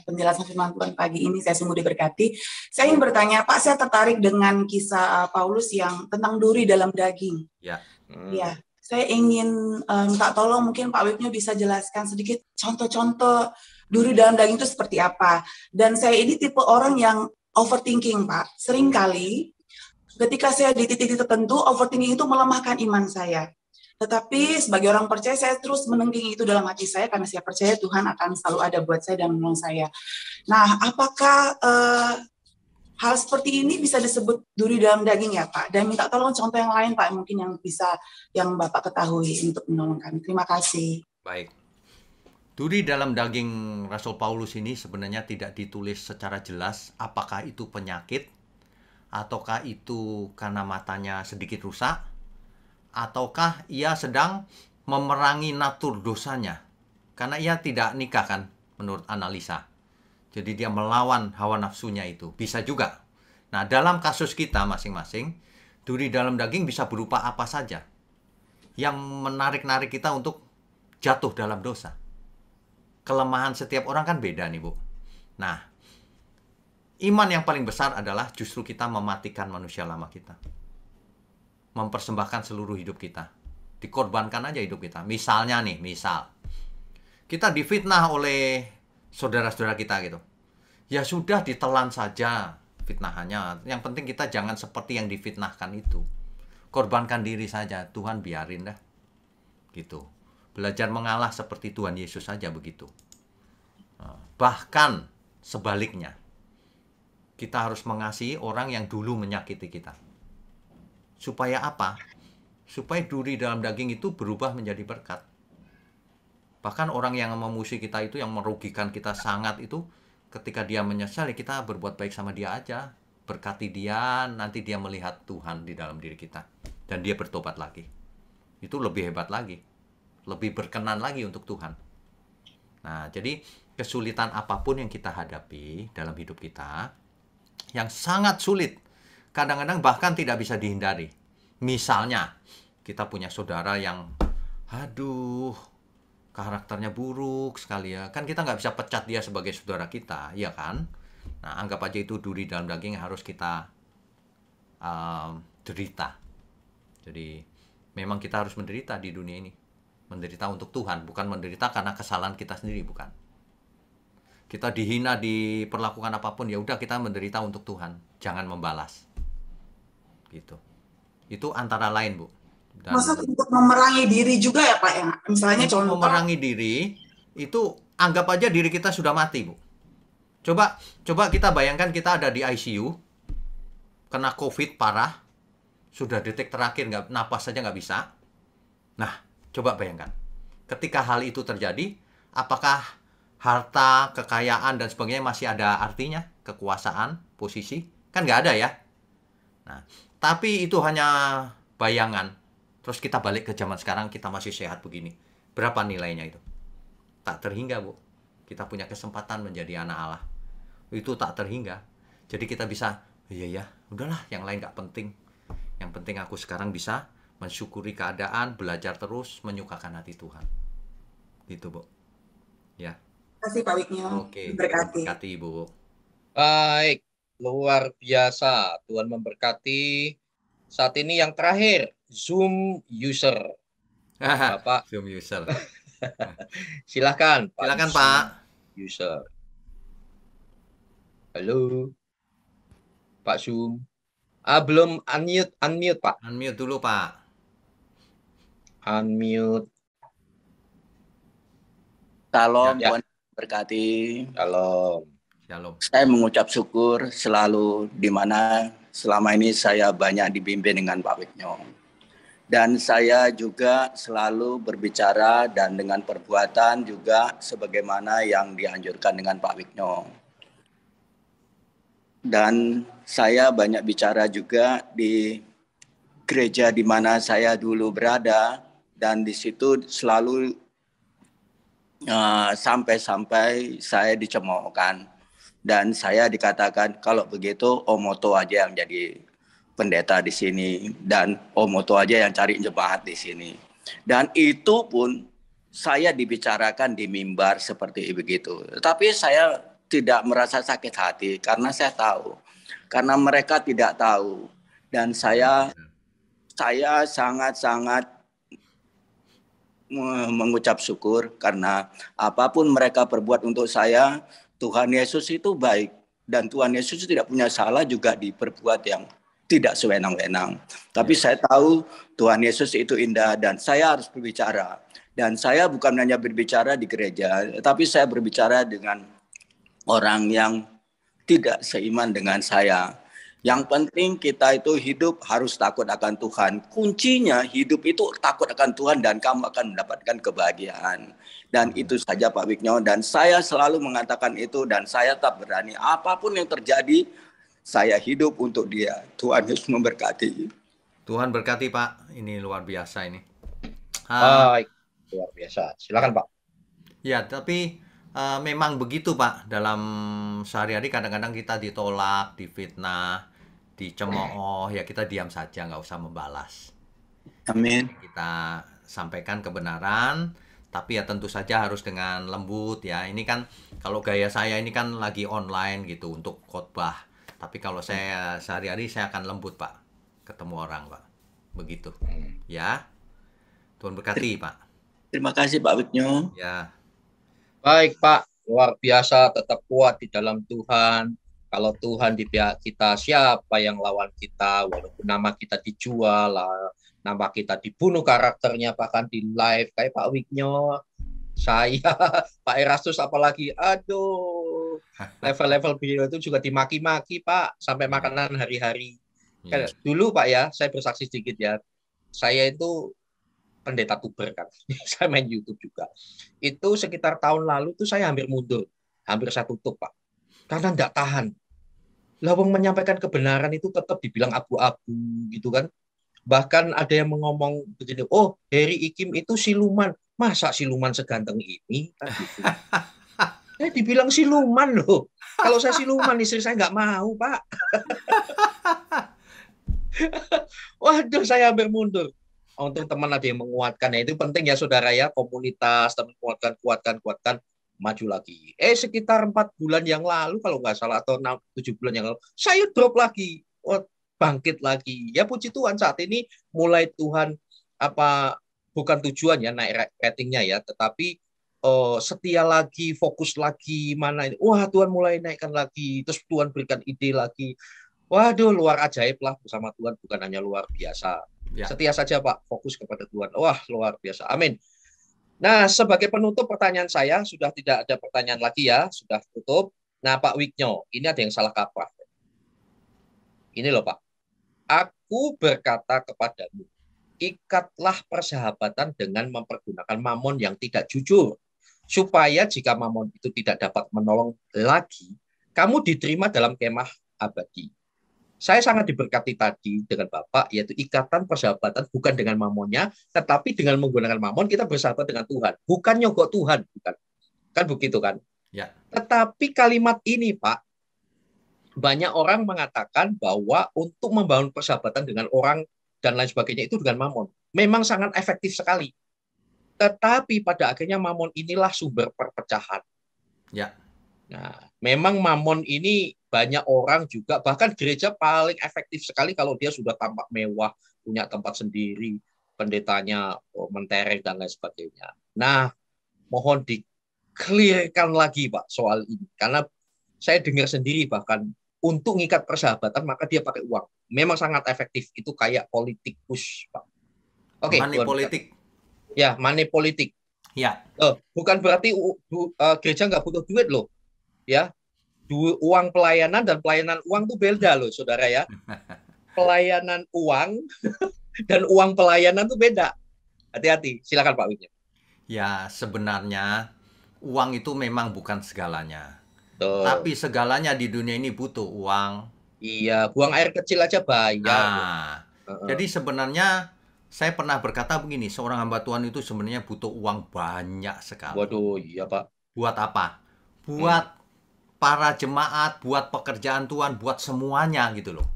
penjelasan firman Tuhan pagi ini. Saya sungguh diberkati. Saya ingin bertanya, Pak, saya tertarik dengan kisah Paulus yang tentang duri dalam daging. Ya. Ya, saya ingin minta tolong mungkin Pak Wiknyo bisa jelaskan sedikit contoh-contoh duri dalam daging itu seperti apa. Dan saya ini tipe orang yang overthinking, Pak. Seringkali ketika saya di titik tertentu, overthinking itu melemahkan iman saya. Tetapi sebagai orang percaya, saya terus menengking itu dalam hati saya karena saya percaya Tuhan akan selalu ada buat saya dan menolong saya. Nah, apakah hal seperti ini bisa disebut duri dalam daging ya Pak? Dan minta tolong contoh yang lain Pak, mungkin yang bisa, yang Bapak ketahui untuk menolong kami. Terima kasih. Baik. Duri dalam daging Rasul Paulus ini sebenarnya tidak ditulis secara jelas apakah itu penyakit, ataukah itu karena matanya sedikit rusak, ataukah ia sedang memerangi natur dosanya. Karena ia tidak nikah kan menurut analisa. Jadi dia melawan hawa nafsunya itu. Bisa juga. Nah, dalam kasus kita masing-masing, duri dalam daging bisa berupa apa saja yang menarik-narik kita untuk jatuh dalam dosa. Kelemahan setiap orang kan beda nih, Bu. Nah, iman yang paling besar adalah justru kita mematikan manusia lama kita. Mempersembahkan seluruh hidup kita. Dikorbankan aja hidup kita. Misalnya nih, kita difitnah oleh saudara-saudara kita gitu. Ya sudah, ditelan saja fitnahannya. Yang penting kita jangan seperti yang difitnahkan itu. Korbankan diri saja, Tuhan biarin dah. Gitu. Belajar mengalah seperti Tuhan Yesus saja begitu. Bahkan sebaliknya, kita harus mengasihi orang yang dulu menyakiti kita. Supaya apa? Supaya duri dalam daging itu berubah menjadi berkat. Bahkan orang yang memusuhi kita itu, yang merugikan kita sangat itu, ketika dia menyesal, kita berbuat baik sama dia aja. Berkati dia, nanti dia melihat Tuhan di dalam diri kita. Dan dia bertobat lagi. Itu lebih hebat lagi. Lebih berkenan lagi untuk Tuhan. Nah, jadi kesulitan apapun yang kita hadapi dalam hidup kita, yang sangat sulit, kadang-kadang bahkan tidak bisa dihindari. Misalnya, kita punya saudara yang, aduh, karakternya buruk sekali ya. Kan kita nggak bisa pecat dia sebagai saudara kita, ya kan? Nah, anggap aja itu duri dalam daging yang harus kita derita. Jadi, memang kita harus menderita di dunia ini. Menderita untuk Tuhan, bukan menderita karena kesalahan kita sendiri, bukan. Kita dihina, diperlakukan apapun, ya udah kita menderita untuk Tuhan. Jangan membalas. Gitu. Itu antara lain, Bu. Dan Maksud untuk memerangi diri juga ya Pak ya? Misalnya untuk contoh memerangi diri, itu anggap aja diri kita sudah mati, Bu. Coba kita bayangkan kita ada di ICU, kena COVID parah, sudah detik terakhir, napas saja nggak bisa. Nah, coba bayangkan, ketika hal itu terjadi, apakah harta, kekayaan, dan sebagainya masih ada artinya? Kekuasaan, posisi? Kan nggak ada ya? Nah, tapi itu hanya bayangan. Terus kita balik ke zaman sekarang, kita masih sehat begini. Berapa nilainya itu? Tak terhingga, Bu. Kita punya kesempatan menjadi anak Allah. Itu tak terhingga. Jadi kita bisa, iya ya, udahlah, yang lain nggak penting. Yang penting aku sekarang bisa mensyukuri keadaan, belajar terus, menyukakan hati Tuhan. Gitu, Bu. Ya. Terima kasih Pak Wiknyo. Oke. Berkati. Berkati, Bu. Baik, luar biasa. Tuhan memberkati. Saat ini yang terakhir, Zoom user. Bapak, Zoom user. silakan. Silakan, Pak. User. Halo. Pak Zoom. Belum unmute, Pak. Unmute dulu, Pak. Unmute. Salam, Ya. Tuhan berkati. Shalom. Shalom. Saya mengucap syukur selalu di mana selama ini saya banyak dibimbing dengan Pak Wiknyo. Dan saya juga selalu berbicara dan dengan perbuatan juga sebagaimana yang dianjurkan dengan Pak Wiknyo. Dan saya banyak bicara juga di gereja di mana saya dulu berada, dan di situ selalu sampai-sampai saya dicemoohkan. Dan saya dikatakan kalau begitu Om Oto aja yang jadi pendeta di sini, dan Om Oto aja yang cari jemaat di sini. Dan itu pun saya dibicarakan di mimbar seperti begitu. Tapi saya tidak merasa sakit hati karena saya tahu. Karena mereka tidak tahu. Dan saya sangat-sangat mengucap syukur karena apapun mereka perbuat untuk saya, Tuhan Yesus itu baik. Dan Tuhan Yesus tidak punya salah juga diperbuat yang tidak sewenang-wenang. Tapi saya tahu Tuhan Yesus itu indah dan saya harus berbicara. Dan saya bukan hanya berbicara di gereja, tapi saya berbicara dengan orang yang tidak seiman dengan saya. Yang penting kita itu hidup harus takut akan Tuhan. Kuncinya hidup itu takut akan Tuhan dan kamu akan mendapatkan kebahagiaan. Dan itu saja Pak Wiknyo. Dan saya selalu mengatakan itu dan saya tetap berani. Apapun yang terjadi, saya hidup untuk Dia. Tuhan Yesus memberkati. Tuhan berkati Pak. Ini luar biasa ini. Baik, luar biasa. Silakan Pak. Ya, tapi memang begitu Pak. Dalam sehari-hari kadang-kadang kita ditolak, difitnah, dicemooh, ya kita diam saja, nggak usah membalas. Amin. Kita sampaikan kebenaran, tapi ya tentu saja harus dengan lembut ya. Ini kan kalau gaya saya ini kan lagi online gitu untuk khotbah. Tapi kalau saya sehari-hari saya akan lembut Pak, ketemu orang Pak. Begitu. Ya. Tuhan berkati Pak. Terima kasih Pak Wiknyo. Ya. Baik Pak, luar biasa, tetap kuat di dalam Tuhan. Kalau Tuhan di pihak kita, siapa yang lawan kita? Walaupun nama kita dijual, nama kita dibunuh karakternya, bahkan di live kayak Pak Wiknyo, saya, Pak Erastus apalagi, aduh, level-level beliau itu juga dimaki-maki Pak, sampai makanan hari-hari. Yes. Dulu Pak ya, saya bersaksi sedikit ya, saya itu pendeta tuber kan, saya main YouTube juga. Itu sekitar tahun lalu tuh saya hampir mundur, hampir saya tutup Pak. Karena nggak tahan. Lawang menyampaikan kebenaran itu tetap dibilang abu-abu gitu kan. Bahkan ada yang ngomong begini, oh Heri Ikim itu siluman. Masa siluman seganteng ini? Kan gitu. Saya dibilang siluman loh. Kalau saya siluman, istri saya nggak mau Pak. Waduh, saya hampir mundur. Untung teman ada yang menguatkan. Ya, itu penting ya saudara ya, komunitas, teman kuatkan. Maju lagi. Sekitar 4 bulan yang lalu kalau nggak salah atau 7 bulan yang lalu, saya drop lagi, bangkit lagi. Ya puji Tuhan saat ini mulai Tuhan bukan tujuannya naik ratingnya ya, tetapi setia lagi, fokus lagi mana ini. Wah Tuhan mulai naikkan lagi, terus Tuhan berikan ide lagi. Waduh luar ajaib lah bersama Tuhan, bukan hanya luar biasa. Ya. Setia saja Pak, fokus kepada Tuhan. Wah luar biasa. Amin. Nah, sebagai penutup pertanyaan saya, sudah tidak ada pertanyaan lagi ya, sudah tutup. Nah, Pak Wiknyo, ini ada yang salah kaprah. Ini loh Pak, aku berkata kepadamu, ikatlah persahabatan dengan mempergunakan mamon yang tidak jujur, supaya jika mamon itu tidak dapat menolong lagi, kamu diterima dalam kemah abadi. Saya sangat diberkati tadi dengan Bapak, yaitu ikatan persahabatan bukan dengan mamonnya, tetapi dengan menggunakan mamon kita bersahabat dengan Tuhan. Bukan nyogok Tuhan, bukan. Kan begitu kan? Ya. Tetapi kalimat ini Pak, banyak orang mengatakan bahwa untuk membangun persahabatan dengan orang dan lain sebagainya itu dengan mamon. Memang sangat efektif sekali. Tetapi pada akhirnya mamon inilah sumber perpecahan. Ya. Nah, memang mamon ini banyak orang juga, bahkan gereja paling efektif sekali kalau dia sudah tampak mewah, punya tempat sendiri, pendetanya mentereng dan lain sebagainya. Nah, mohon di-clearkan lagi Pak soal ini. Karena saya dengar sendiri bahkan untuk ngikat persahabatan maka dia pakai uang. Memang sangat efektif, itu kayak politikus Pak. Oke, Money politik. Ya, money politik. Ya, Bukan berarti gereja nggak butuh duit loh. Ya, uang pelayanan dan pelayanan uang itu beda loh, saudara ya. Pelayanan uang dan uang pelayanan itu beda. Hati-hati. Silakan Pak Wijaya. ya sebenarnya uang itu memang bukan segalanya. Tuh. Tapi segalanya di dunia ini butuh uang. Iya, buang air kecil aja bayar. Nah, jadi sebenarnya saya pernah berkata begini, seorang hamba Tuhan itu sebenarnya butuh uang banyak sekali. Waduh, iya Pak. Buat apa? Buat para jemaat, buat pekerjaan Tuhan, buat semuanya gitu loh.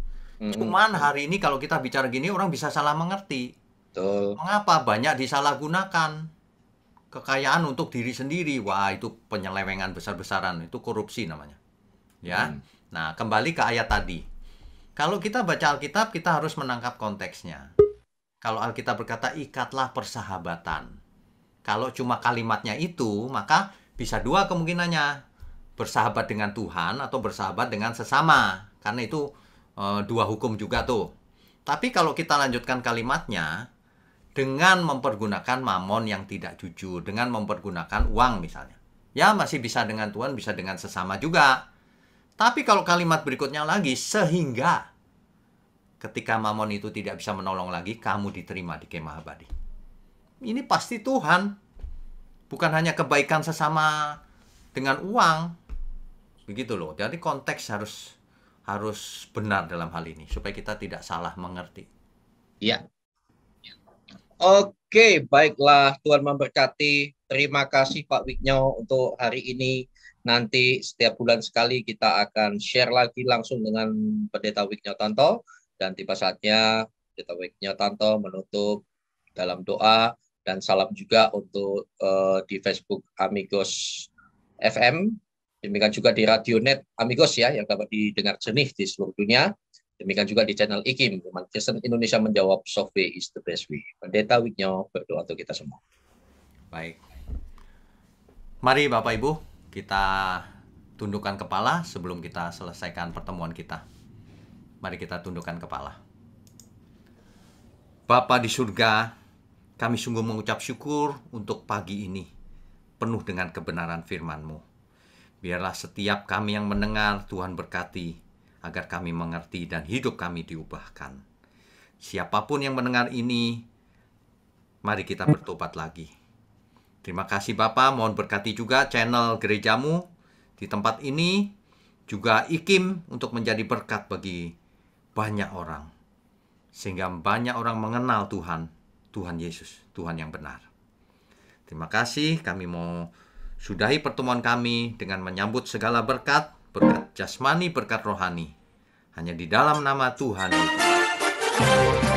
Cuman hari ini kalau kita bicara gini, orang bisa salah mengerti. Betul. Mengapa banyak disalahgunakan kekayaan untuk diri sendiri? Wah, itu penyelewengan besar-besaran, itu korupsi namanya. Ya. Nah, kembali ke ayat tadi. Kalau kita baca Alkitab, kita harus menangkap konteksnya. Kalau Alkitab berkata, ikatlah persahabatan. Kalau cuma kalimatnya itu, maka bisa dua kemungkinannya. Bersahabat dengan Tuhan atau bersahabat dengan sesama. Karena itu dua hukum juga tuh. Tapi kalau kita lanjutkan kalimatnya, dengan mempergunakan mamon yang tidak jujur, dengan mempergunakan uang misalnya. Ya, masih bisa dengan Tuhan, bisa dengan sesama juga. Tapi kalau kalimat berikutnya lagi, sehingga ketika mamon itu tidak bisa menolong lagi, kamu diterima di kemah abadi. Ini pasti Tuhan. Bukan hanya kebaikan sesama dengan uang. Begitu loh. Jadi konteks harus benar dalam hal ini. Supaya kita tidak salah mengerti. Iya. Oke, baiklah. Tuhan memberkati. Terima kasih Pak Wignyo untuk hari ini. Nanti setiap bulan sekali kita akan share lagi langsung dengan Pendeta Wignyo Tanto. Dan tiba saatnya Pendeta Wignyo Tanto menutup dalam doa. Dan salam juga untuk di Facebook Amigos FM. Demikian juga di Radionet Amigos ya, yang dapat didengar jernih di seluruh dunia. Demikian juga di channel IKIM, Umat Kristen Indonesia menjawab, soft way is the best way. Pendeta Wignyo berdoa untuk kita semua. Baik. Mari Bapak Ibu, kita tundukkan kepala sebelum kita selesaikan pertemuan kita. Mari kita tundukkan kepala. Bapa di surga, kami sungguh mengucap syukur untuk pagi ini, penuh dengan kebenaran firman-Mu. Biarlah setiap kami yang mendengar, Tuhan berkati, agar kami mengerti dan hidup kami diubahkan. Siapapun yang mendengar ini, mari kita bertobat lagi. Terima kasih Bapa, mohon berkati juga channel gerejamu di tempat ini, juga IKIM untuk menjadi berkat bagi banyak orang. Sehingga banyak orang mengenal Tuhan, Tuhan Yesus, Tuhan yang benar. Terima kasih, kami mau sudahi pertemuan kami dengan menyambut segala berkat jasmani, berkat rohani. Hanya di dalam nama Tuhan Yesus.